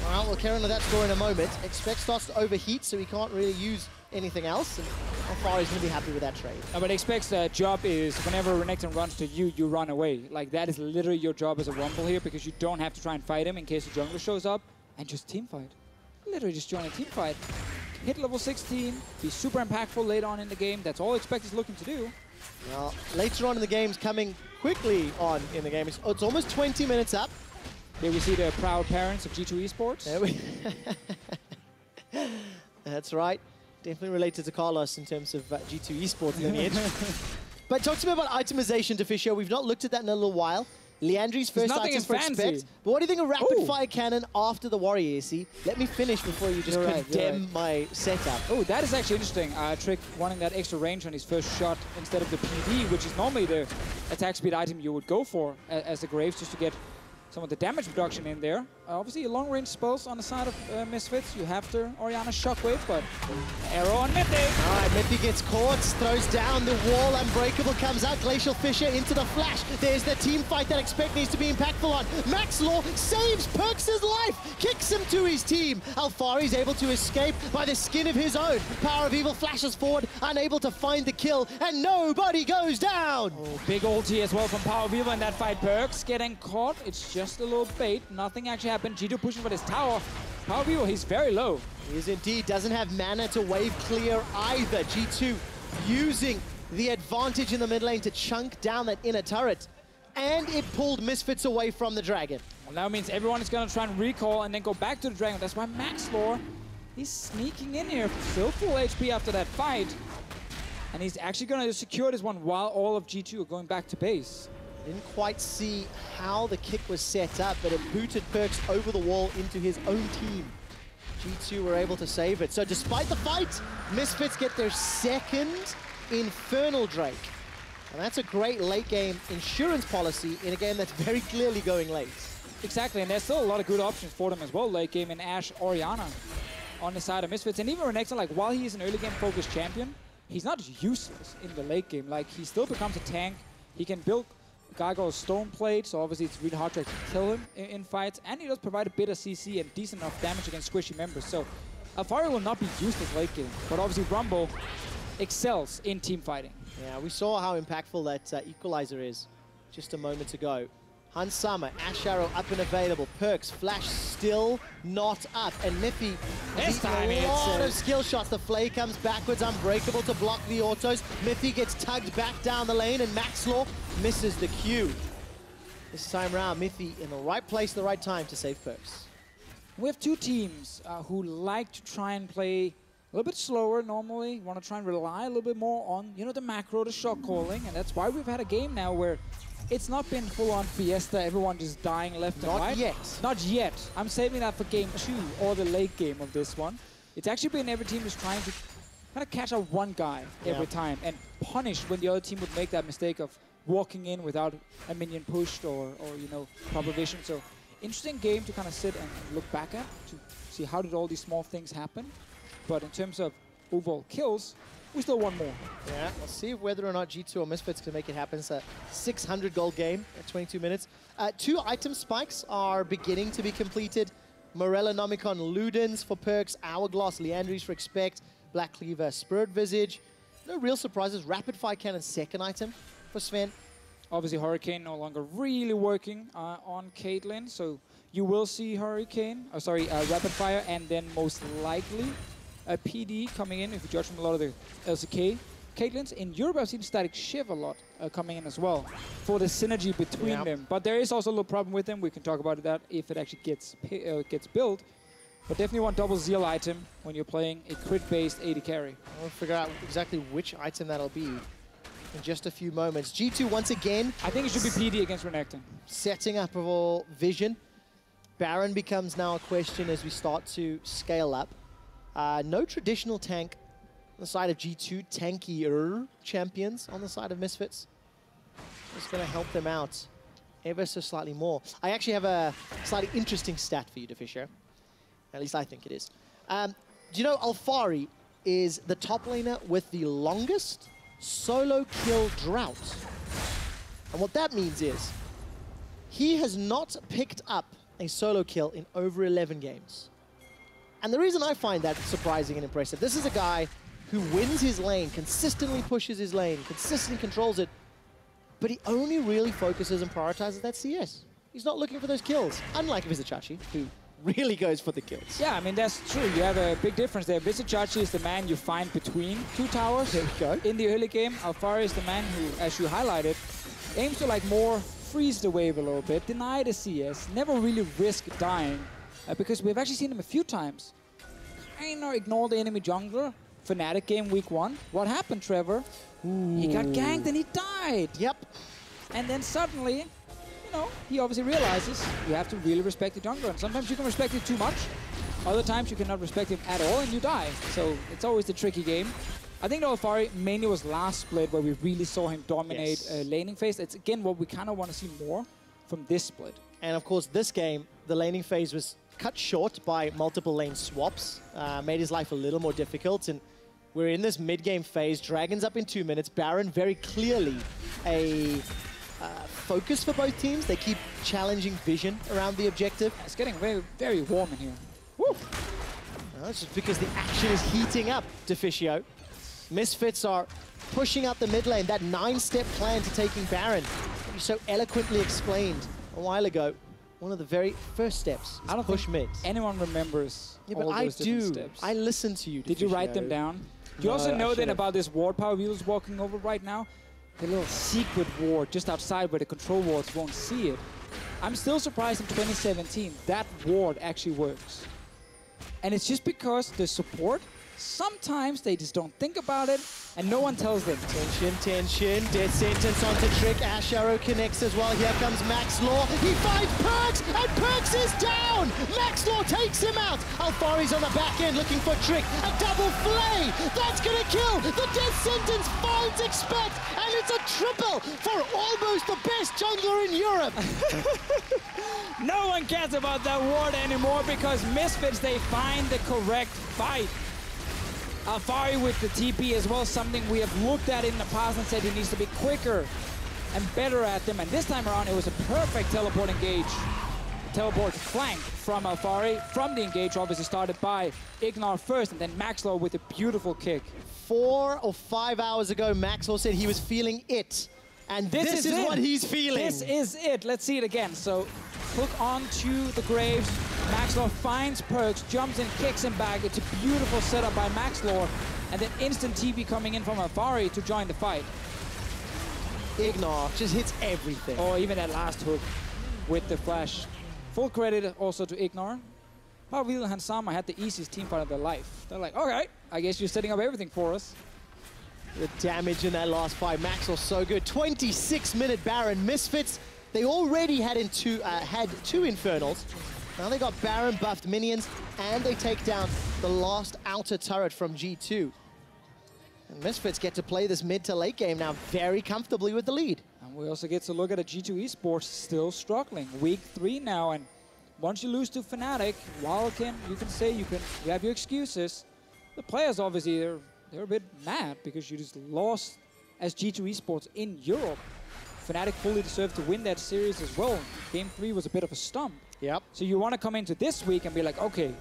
All right, we'll carry on to that score in a moment. Expect starts to overheat, so he can't really use anything else. And how far he's going to be happy with that trade. No, but Expect's job is whenever Renekton runs to you, you run away. Like, that is literally your job as a Rumble here, because you don't have to try and fight him in case the jungler shows up, and just team fight. Literally just join a team fight. Hit level 16, be super impactful later on in the game. That's all Expect is looking to do. Well, later on in the game's coming quickly on in the game. It's almost 20 minutes up. Here we see the proud parents of G2 Esports. That's right. Definitely related to Carlos in terms of G2 Esports lineage. But talk to me about itemization, Deficio. We've not looked at that in a little while. Leandri's first item for Expect. But what do you think of rapid fire cannon after the warrior, you see? Let me finish before you just condemn my setup. Oh, that is actually interesting. Trick wanting that extra range on his first shot instead of the PD, which is normally the attack speed item you would go for as the Graves, just to get some of the damage reduction in there. Obviously, long-range spells on the side of Misfits. You have the Orianna Shockwave, but arrow on Mithy. All right, Mithy gets caught, throws down the wall. Unbreakable comes out. Glacial Fissure into the flash. There's the team fight that Expect needs to be impactful on. Max Law saves Perks' life, kicks him to his team. Alfari's able to escape by the skin of his own. Power of Evil flashes forward, unable to find the kill, and nobody goes down. Oh, big ulti as well from Power of Evil in that fight. Perks getting caught. It's just a little bait. Nothing actually happened. G2 pushing for this tower. Power of Evil, he's very low. He is indeed. Doesn't have mana to wave clear either. G2 using the advantage in the mid lane to chunk down that inner turret. And it pulled Misfits away from the dragon. Well, that means everyone is going to try and recall and then go back to the dragon. That's why Max Law, he's sneaking in here. Still full HP after that fight. And he's actually going to secure this one while all of G2 are going back to base. Didn't quite see how the kick was set up, but it booted Perks over the wall into his own team. G2 were able to save it. So despite the fight, Misfits get their second Infernal Drake. And that's a great late game insurance policy in a game that's very clearly going late. Exactly, and there's still a lot of good options for them as well late game in Ashe, Orianna on the side of Misfits. And even Renekton, like, while he is an early game focused champion, he's not useless in the late game. Like, he still becomes a tank. He can build Gargoyle's stone plate, so obviously it's really hard to kill him in fights, and he does provide a bit of CC and decent enough damage against squishy members. So Alfari will not be useless late game, but obviously Rumble excels in team fighting. Yeah, we saw how impactful that equalizer is just a moment ago. Hansama, Ash Arrow up and available. Perks, Flash still not up. And Miffy a lot of skill shots. The Flay comes backwards, Unbreakable to block the autos. Miffy gets tugged back down the lane, and Maxlaw misses the Q. This time around, Miffy in the right place, the right time to save Perks. We have two teams who like to try and play a little bit slower normally, want to try and rely a little bit more on, you know, the macro, the shot calling, and that's why we've had a game now where it's not been full-on fiesta, everyone just dying left and right. Not yet. Not yet. I'm saving that for game 2 or the late game of this one. It's actually been every team just trying to kind of catch up one guy every time and punish when the other team would make that mistake of walking in without a minion pushed or you know, proper vision. So interesting game to kind of sit and look back at to see how did all these small things happen. But in terms of overall kills, we still want more. Yeah, we'll see whether or not G2 or Misfits can make it happen. It's a 600 gold game at 22 minutes. 2 item spikes are beginning to be completed. Morella Nomicon Ludens for Perks, Hourglass Leandries for Expect, Black Cleaver Spirit Visage. No real surprises. Rapid Fire Cannon second item for Sven. Obviously, Hurricane no longer really working on Caitlyn, so you will see Hurricane, Rapid Fire, and then most likely a PD coming in, if you judge from a lot of the LCK Caitlyn's. In Europe, I've seen Static Shiv a lot coming in as well for the synergy between them. But there is also a little problem with them. We can talk about that if it actually gets built. But definitely one double Zeal item when you're playing a crit-based AD carry. We'll figure out exactly which item that'll be in just a few moments. G2 once again. I think it should be PD against Renekton. Setting up of all vision. Baron becomes now a question as we start to scale up. No traditional tank on the side of G2. Tankier champions on the side of Misfits. It's going to help them out ever so slightly more. I actually have a slightly interesting stat for you, Defisher. At least I think it is. Do you know Alfari is the top laner with the longest solo kill drought? And what that means is he has not picked up a solo kill in over 11 games. And the reason I find that surprising and impressive, this is a guy who wins his lane, consistently pushes his lane, consistently controls it, but he only really focuses and prioritizes that CS. He's not looking for those kills, unlike Vizicachi, who really goes for the kills. Yeah, I mean, that's true. You have a big difference there. Vizicachi is the man you find between two towers. There we go. In the early game, Alfari is the man who, as you highlighted, aims to like more freeze the wave a little bit, deny the CS, never really risk dying, because we've actually seen him a few times. Kind of ignore the enemy jungler. Fnatic game week 1. What happened, Trevor? Ooh. He got ganked and he died. Yep. And then suddenly, you know, he obviously realizes you have to really respect the jungler. And sometimes you can respect it too much. Other times you cannot respect him at all and you die. So it's always the tricky game. I think the Alfari mainly was last split where we really saw him dominate laning phase. It's again what we kind of want to see more from this split. And of course, this game, the laning phase was cut short by multiple lane swaps. Made his life a little more difficult. And we're in this mid-game phase. Dragon's up in 2 minutes. Baron very clearly a focus for both teams. They keep challenging vision around the objective. It's getting very, very warm in here. Woo! That's just because the action is heating up, Deficio. Misfits are pushing out the mid lane. That 9-step plan to taking Baron, that you so eloquently explained a while ago. One of the very first steps. I don't push think mid. anyone remembers all those different steps. I listen to you, Deficio. Did you write them down? You also know then about this ward power wheels walking over right now. The little secret ward just outside where the control wards won't see it. I'm still surprised in 2017 that ward actually works. And it's just because the support, sometimes they just don't think about it and no one tells them. Tension. Death sentence onto Trick. Ash Arrow connects as well. Here comes Max Law. He finds Perks and Perks is down. Max Law takes him out. Alfari's on the back end looking for Trick. A double flay. That's going to kill. The death sentence finds Expect and it's a triple for almost the best jungler in Europe. No one cares about that ward anymore because Misfits, they find the correct fight. Alfari with the TP as well, something we have looked at in the past and said he needs to be quicker and better at them. And this time around, it was a perfect teleport engage. Teleport flank from Alfari. From the engage, obviously started by Ignore first, and then Maxlaw with a beautiful kick. 4 or 5 hours ago, Maxlaw said he was feeling it. And this is what he's feeling. This is it. Let's see it again. So hook onto the Graves. Maxlaw finds Perks, jumps in, kicks him back. It's a beautiful setup by Maxlaw. And then instant TP coming in from Alfari to join the fight. Ignore just hits everything. Or even that last hook with the flash. Full credit also to Ignore. Pavil and Hansama had the easiest team fight of their life. They're like, okay, I guess you're setting up everything for us. The damage in that last fight, Maxwell so good. 26-minute Baron. Misfits, they already had two Infernals. Now they got Baron buffed minions, and they take down the last outer turret from G2. And Misfits get to play this mid to late game now very comfortably with the lead. And we also get to look at a G2 Esports still struggling. Week 3 now, and once you lose to Fnatic, while you can say you have your excuses, the players obviously, they're a bit mad because you just lost as G2 Esports in Europe. Fnatic fully deserved to win that series as well. Game 3 was a bit of a stump. Yep. So you want to come into this week and be like, okay,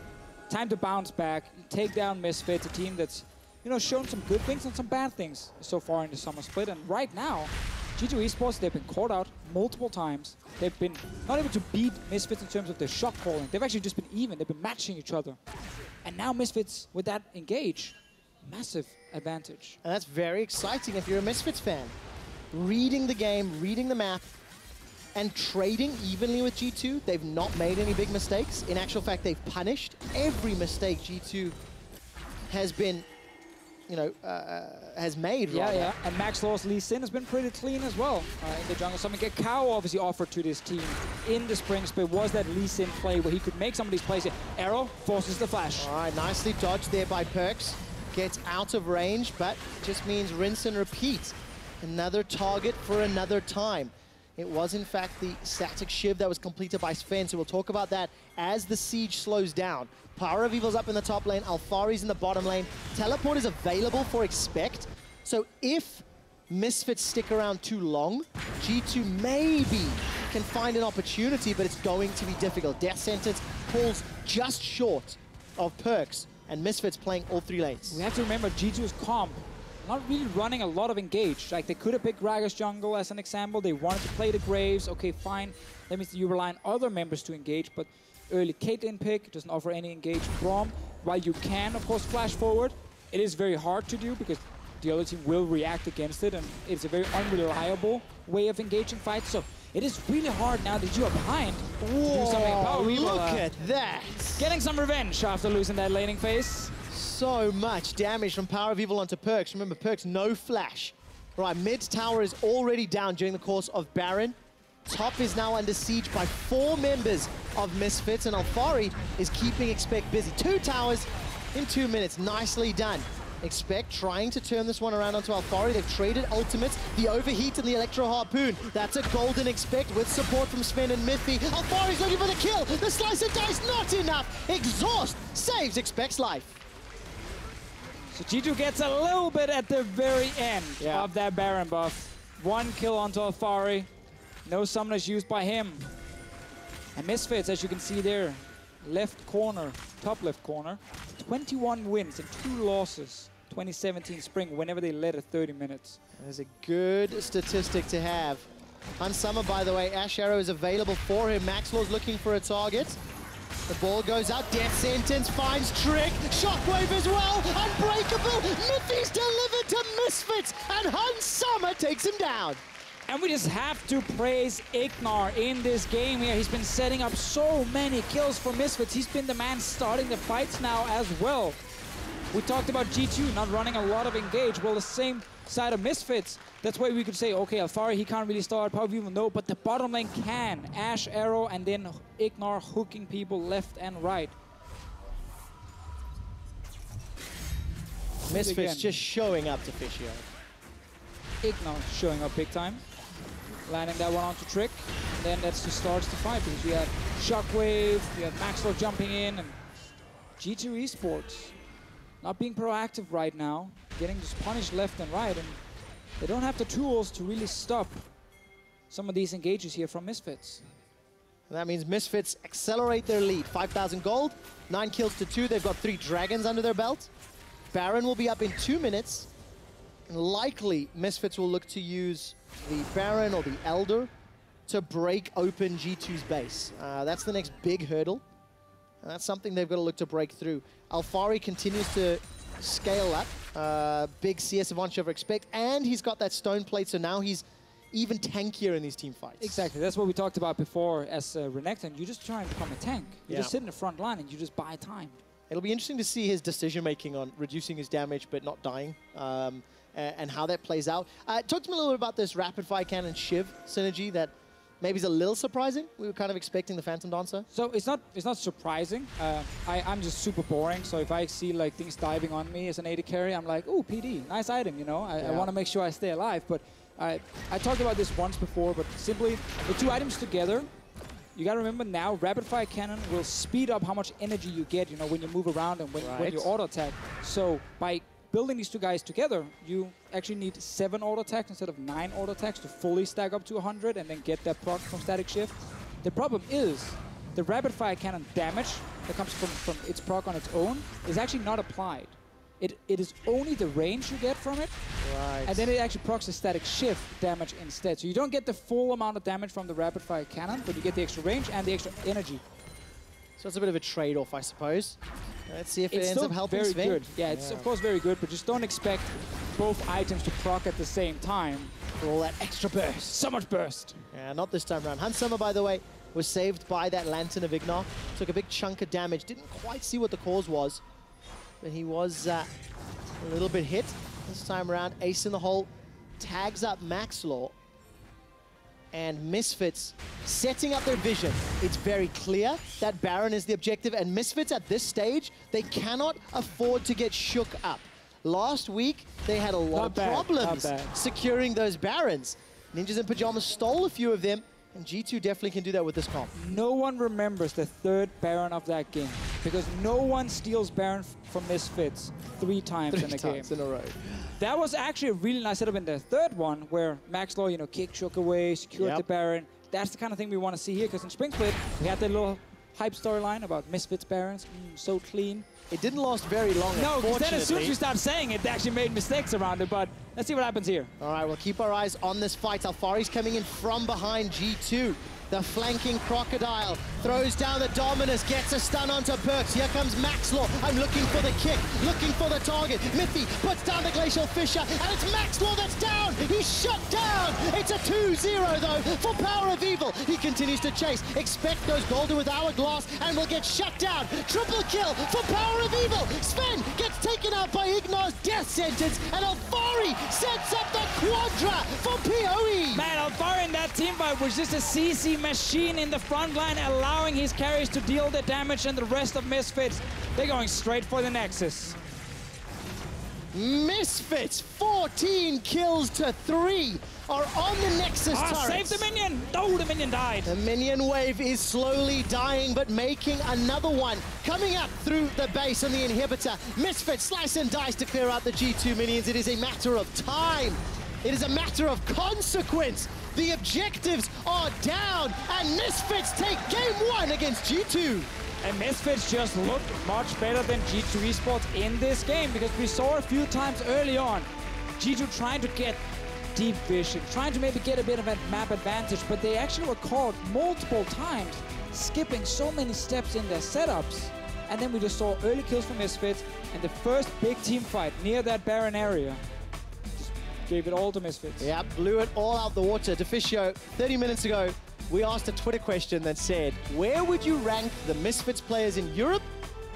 time to bounce back, take down Misfits, a team that's, you know, shown some good things and some bad things so far in the summer split. And right now, G2 Esports, they've been caught out multiple times. They've been not able to beat Misfits in terms of their shot calling. They've actually just been even. They've been matching each other. And now Misfits, with that engage, massive advantage. And that's very exciting if you're a Misfits fan. Reading the game, reading the map, and trading evenly with G2. They've not made any big mistakes. In actual fact, they've punished every mistake G2 has been, you know, has made. Yeah, yeah. And Max Law's Lee Sin has been pretty clean as well in the jungle. Something Gekao obviously offered to this team in the spring split was that Lee Sin play where he could make some of these plays. Arrow forces the flash. All right, nicely dodged there by Perks. Gets out of range, but just means rinse and repeat. Another target for another time. It was, in fact, the static shiv that was completed by Sven, so we'll talk about that as the siege slows down. Power of Evil's up in the top lane, Alphari's in the bottom lane. Teleport is available for Expect, so if Misfits stick around too long, G2 maybe can find an opportunity, but it's going to be difficult. Death Sentence pulls just short of Perks, and Misfits playing all three lanes. We have to remember G2's comp not really running a lot of engage. Like, they could have picked Gragas jungle as an example. They wanted to play the Graves. Okay, fine. That means you rely on other members to engage, but early Caitlyn pick doesn't offer any engage from. While you can, of course, flash forward, it is very hard to do because the other team will react against it, and it's a very unreliable way of engaging fights. So it is really hard now that you are behind to do something. Whoa, look at that! Getting some revenge after losing that laning phase. So much damage from Power of Evil onto Perks. Remember, Perks, no flash. Right, mid tower is already down during the course of Baron. Top is now under siege by 4 members of Misfits, and Alphari is keeping Expect busy. 2 towers in 2 minutes. Nicely done. Expect trying to turn this one around onto Alphari. They've traded ultimates, the overheat and the Electro Harpoon. That's a golden Expect with support from Sven and Miffy. Alphari's looking for the kill. The slice and dice, not enough. Exhaust saves Expect's life. So G2 gets a little bit at the very end of that Baron buff. 1 kill onto Alphari. No summoners used by him. And Misfits, as you can see there, left corner, top left corner, 21 wins and 2 losses. 2017 spring, whenever they led at 30 minutes. That's a good statistic to have. Unsummoned, by the way, Ash Arrow is available for him. Maxlaw's looking for a target. The ball goes out, Death Sentence finds Trick, Shockwave as well, Unbreakable, Miffy's delivered to Misfits, and Unsummoned takes him down. And we just have to praise Ignar in this game here. He's been setting up so many kills for Misfits. He's been the man starting the fights now as well. We talked about G2 not running a lot of engage. Well, the same side of Misfits. That's why we could say, okay, Alphari, he can't really start, Power of Evil, no, but the bottom lane can. Ash, Arrow, and then Ignar hooking people left and right. Misfits just showing up to Fishio. Ignar showing up big time. Landing that one onto Trick. And then that's just starts the fight because we have Shockwave, we have Maxwell jumping in, and G2 Esports not being proactive right now, getting just punished left and right, and they don't have the tools to really stop some of these engages here from Misfits. And that means Misfits accelerate their lead. 5,000 gold, 9 kills to 2. They've got 3 dragons under their belt. Baron will be up in 2 minutes. And likely, Misfits will look to use the Baron or the Elder to break open G2's base. That's the next big hurdle. And that's something they've got to look to break through. Alphari continues to scale up. Big CS advantage over Expect. And he's got that stone plate, so now he's even tankier in these team fights. Exactly. That's what we talked about before as Renekton. You just try and become a tank. You just sit in the front line and you just buy time. It'll be interesting to see his decision-making on reducing his damage but not dying. And how that plays out. Talk to me a little bit about this rapid fire cannon Shiv synergy that maybe is a little surprising. We were kind of expecting the Phantom Dancer. So it's not surprising. I'm just super boring. So if I see like things diving on me as an AD carry, I'm like, ooh, PD, nice item, you know. I want to make sure I stay alive. But I talked about this once before, but simply the 2 items together, you got to remember now, rapid fire cannon will speed up how much energy you get, you know, when you move around and when you auto attack. So by building these 2 guys together, you actually need 7 auto attacks instead of 9 auto attacks to fully stack up to 100 and then get that proc from static shift. The problem is the rapid fire cannon damage that comes from its proc on its own is actually not applied. it is only the range you get from it. Right. And then it actually procs a static shift damage instead. So you don't get the full amount of damage from the rapid fire cannon, but you get the extra range and the extra energy. So it's a bit of a trade-off, I suppose. Let's see if it It's ends still up helping very Sven. good. Yeah, it's of course very good, but just don't expect both items to proc at the same time for all that extra burst. So much burst. Yeah, not this time around. Hans Sommer, by the way, was saved by that Lantern of Ignar. Took a big chunk of damage. Didn't quite see what the cause was, but he was a little bit hit. This time around, ace in the hole, tags up Maxlaw. And Misfits setting up their vision. It's very clear that Baron is the objective, and Misfits at this stage, they cannot afford to get shook up. Last week, they had a lot of problems securing those Barons. Ninjas in Pajamas stole a few of them, and G2 definitely can do that with this comp. No one remembers the third Baron of that game, because no one steals Baron from Misfits 3 times in a game. In a row. That was actually a really nice setup in the third one, where Maxlaw, you know, kicked, shook away, secured the Baron. That's the kind of thing we want to see here, because in Spring Split, we had that little hype storyline about Misfits Barons, so clean. It didn't last very long, No, because then as soon as you start saying it, they actually made mistakes around it, but let's see what happens here. All right, we'll keep our eyes on this fight. Alfari's coming in from behind G2. The flanking Crocodile throws down the Dominus, gets a stun onto Perks. Here comes Maxlaw. I'm looking for the kick, looking for the target. Miffy puts down the Glacial Fissure, and it's Maxlaw that's down. He's shut down. It's a 2-0 though for Power of Evil. He continues to chase. Expect goes Golden with Hourglass and will get shut down. Triple kill for Power of Evil. Sven gets taken out by Ignar's death sentence, and Alfari sets up the Quadra for PoE. Man, Alfari in that team fight was just a CC machine in the front line, allowing his carries to deal the damage, and the rest of Misfits, they're going straight for the Nexus. Misfits, 14 kills to 3, are on the Nexus turret. Save the minion! Oh, the minion died. The minion wave is slowly dying, but making another one. Coming up through the base on the inhibitor. Misfits slice and dice to clear out the G2 minions. It is a matter of time. It is a matter of consequence. The objectives are down, and Misfits take game 1 against G2. And Misfits just looked much better than G2 Esports in this game, because we saw a few times early on G2 trying to get deep vision, trying to maybe get a bit of a map advantage, but they actually were caught multiple times, skipping so many steps in their setups. And then we just saw early kills from Misfits, and the first big team fight near that Baron area gave it all to Misfits. Yeah, blew it all out the water. Deficio, 30 minutes ago, we asked a Twitter question that said, where would you rank the Misfits players in Europe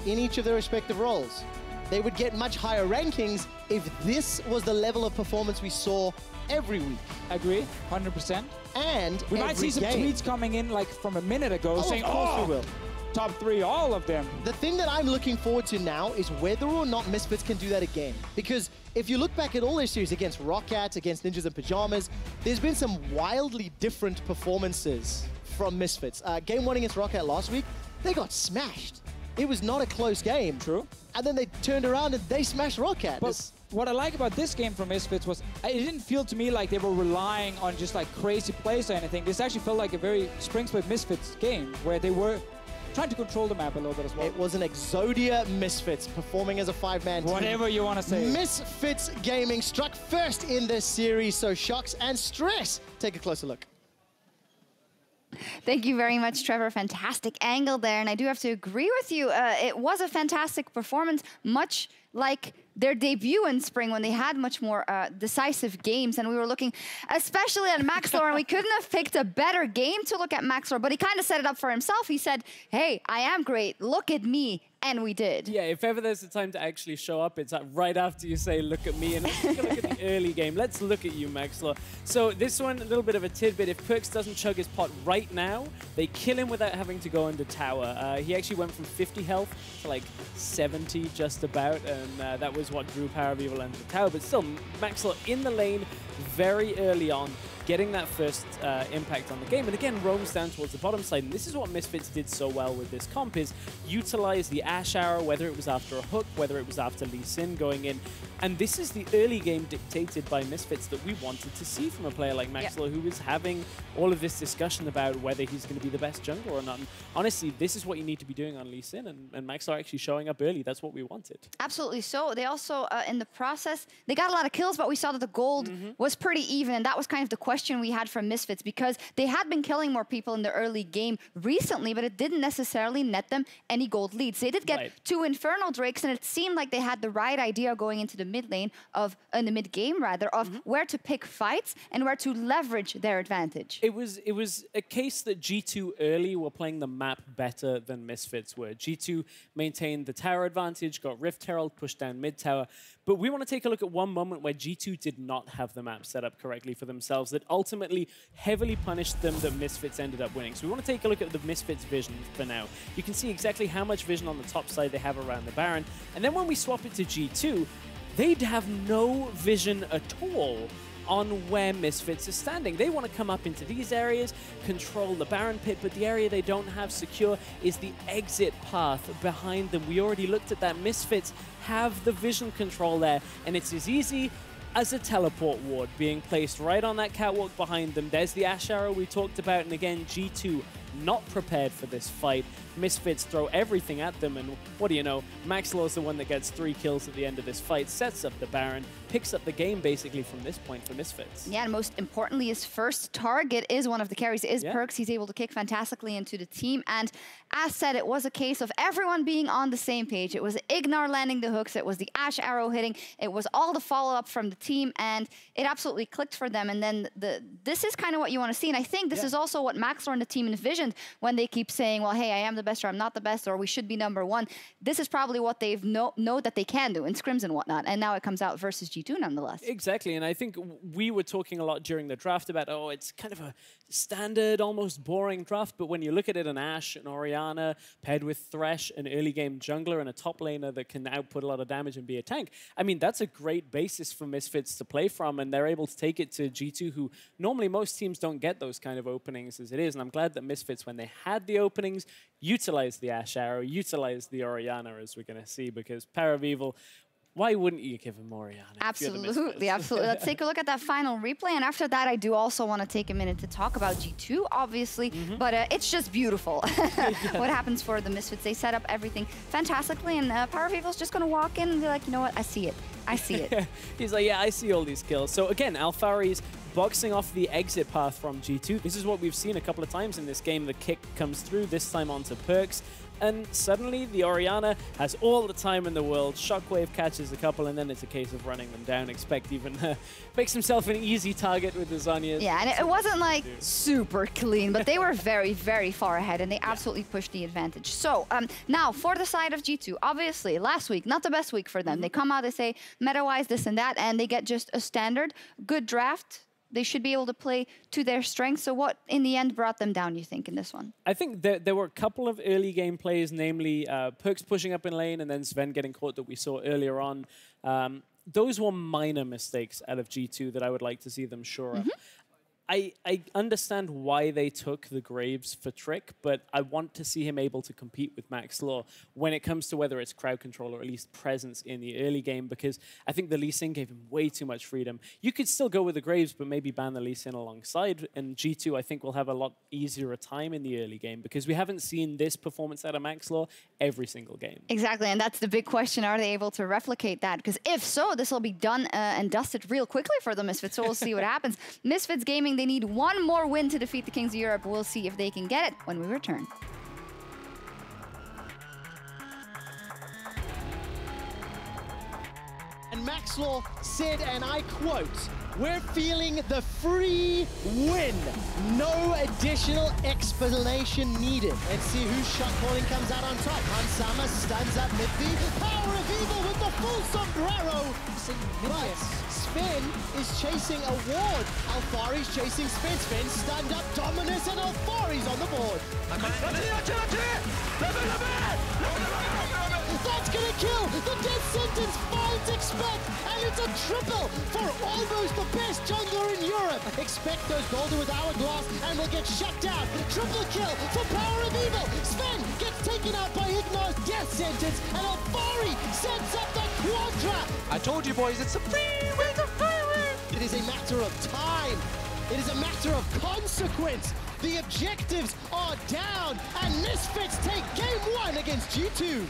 in each of their respective roles? They would get much higher rankings if this was the level of performance we saw every week. Agree, 100%. And we might see some tweets coming in like from a minute ago saying, of course we will. Top 3, all of them. The thing that I'm looking forward to now is whether or not Misfits can do that again. Because if you look back at all their series against Roccat, against Ninjas in Pajamas, there's been some wildly different performances from Misfits. Game 1 against Roccat last week, they got smashed. It was not a close game. True. And then they turned around and they smashed Roccat. But what I like about this game from Misfits was it didn't feel to me like they were relying on just like crazy plays or anything. This actually felt like a very Spring Split Misfits game where they were trying to control the map a little bit as well. It was an Exodia Misfits performing as a 5-man team. Whatever you want to say. Misfits Gaming struck first in this series, so Shocks and Stress. Take a closer look. Thank you very much, Trevor. Fantastic angle there, and I do have to agree with you. It was a fantastic performance, much like their debut in spring when they had much more decisive games, and we were looking especially at Maxlaw, and we couldn't have picked a better game to look at Maxlaw, but he kind of set it up for himself. He said, hey, I am great, look at me, and we did. Yeah, if ever there's a time to actually show up, it's right after you say, look at me, and let's take a look at the early game. Let's look at you, Maxlaw. So this one, a little bit of a tidbit. If Perks doesn't chug his pot right now, they kill him without having to go under tower. He actually went from 50 health to like 70 just about, and that was what drew Power of Evil under the tower. But still, Maxlaw in the lane very early on. getting that first impact on the game, and again roams down towards the bottom side. And this is what Misfits did so well with this comp, is utilize the Ashe arrow, whether it was after a hook, whether it was after Lee Sin going in. And this is the early game dictated by Misfits that we wanted to see from a player like Maxwell, who is having all of this discussion about whether he's going to be the best jungler or not. And honestly, this is what you need to be doing on Lee Sin, and Maxwell actually showing up early. That's what we wanted. Absolutely. So they also, in the process, they got a lot of kills, but we saw that the gold was pretty even, and that was kind of the question we had from Misfits, because they had been killing more people in the early game recently, but it didn't necessarily net them any gold leads. They did get 2 Infernal Drakes, and it seemed like they had the right idea going into the mid lane of, in the mid game rather, of where to pick fights and where to leverage their advantage. It was a case that G2 early were playing the map better than Misfits were. G2 maintained the tower advantage, got Rift Herald, pushed down mid tower. But we want to take a look at one moment where G2 did not have the map set up correctly for themselves that ultimately heavily punished them, that Misfits ended up winning. So we want to take a look at the Misfits vision for now. You can see exactly how much vision on the top side they have around the Baron. And then when we swap it to G2, they'd have no vision at all on where Misfits is standing. They want to come up into these areas, control the Baron pit, but the area they don't have secure is the exit path behind them. We already looked at that. Misfits have the vision control there, and it's as easy as a teleport ward being placed right on that catwalk behind them. There's the Ashe arrow we talked about, and again, G2 not prepared for this fight. Misfits throw everything at them, and what do you know? Maxlaw's the one that gets 3 kills at the end of this fight, sets up the Baron, picks up the game basically from this point for Misfits. Yeah, and most importantly, his first target is one of the carries, is Perks. He's able to kick fantastically into the team, and as said, it was a case of everyone being on the same page. It was Ignar landing the hooks, it was the Ashe arrow hitting, it was all the follow-up from the team, and it absolutely clicked for them. And then this is kind of what you want to see, and I think this is also what Maxlaw and the team envisioned when they keep saying, well, hey, I am the best or I'm not the best, or we should be #1. This is probably what they've know that they can do in scrims and whatnot, and now it comes out versus G2 nonetheless. Exactly, and I think we were talking a lot during the draft about, oh, it's kind of a standard, almost boring draft, but when you look at it, an Ashe, an Orianna, paired with Thresh, an early game jungler, and a top laner that can output a lot of damage and be a tank, I mean, that's a great basis for Misfits to play from, and they're able to take it to G2, who normally most teams don't get those kind of openings as it is, and I'm glad that Misfits, when they had the openings, utilized the Ashe arrow, utilized the Orianna, as we're going to see, because Power of Evil, why wouldn't you give him Orianna? Absolutely, absolutely. Let's take a look at that final replay, and after that, I do also want to take a minute to talk about G2, obviously, but it's just beautiful what happens for the Misfits. They set up everything fantastically, and Power of Evil's just going to walk in and be like, you know what, I see it. I see it. He's like, yeah, I see all these kills. So again, Alphari's boxing off the exit path from G2. This is what we've seen a couple of times in this game. The kick comes through, this time onto Perks. And suddenly, the Orianna has all the time in the world. Shockwave catches a couple, and then it's a case of running them down. Expect even makes himself an easy target with the Zhonya's. Yeah, and it wasn't like super clean, but they were very, very far ahead, and they absolutely pushed the advantage. So now, for the side of G2, obviously, last week, not the best week for them. They come out, they say, meta-wise, this and that, and they get just a standard good draft. They should be able to play to their strengths. So what, in the end, brought them down, you think, in this one? I think there were a couple of early game plays, namely Perks pushing up in lane and then Sven getting caught that we saw earlier on. Those were minor mistakes out of G2 that I would like to see them shore up. I understand why they took the Graves for Trick, but I want to see him able to compete with Maxlaw when it comes to whether it's crowd control or at least presence in the early game, because I think the Lee Sin gave him way too much freedom. You could still go with the Graves, but maybe ban the Lee Sin alongside, and G2 I think will have a lot easier a time in the early game, because we haven't seen this performance out of Maxlaw every single game. Exactly, and that's the big question. Are they able to replicate that? Because if so, this will be done and dusted real quickly for the Misfits, so we'll see what happens. Misfits Gaming, they need one more win to defeat the Kings of Europe. We'll see if they can get it when we return. And Maxlaw said, and I quote, "We're feeling the free win. No additional explanation needed." Let's see whose shot calling comes out on top. Hansama stands up mid B. Power of Evil with the full sombrero. But Sven is chasing a ward. Alphari's chasing Sven. Sven stand up Dominus and Alphari's on the board. That's gonna kill! The death sentence finds expect, and it's a triple for almost the the best jungler in Europe. Expect those Golden with Hourglass and will get shut down. Triple kill for Power of Evil. Sven gets taken out by Ignor's death sentence, and Alfari sets up the Quadra. I told you boys, it's a freeway to highway. It is a matter of time. It is a matter of consequence. The objectives are down, and Misfits take game 1 against G2.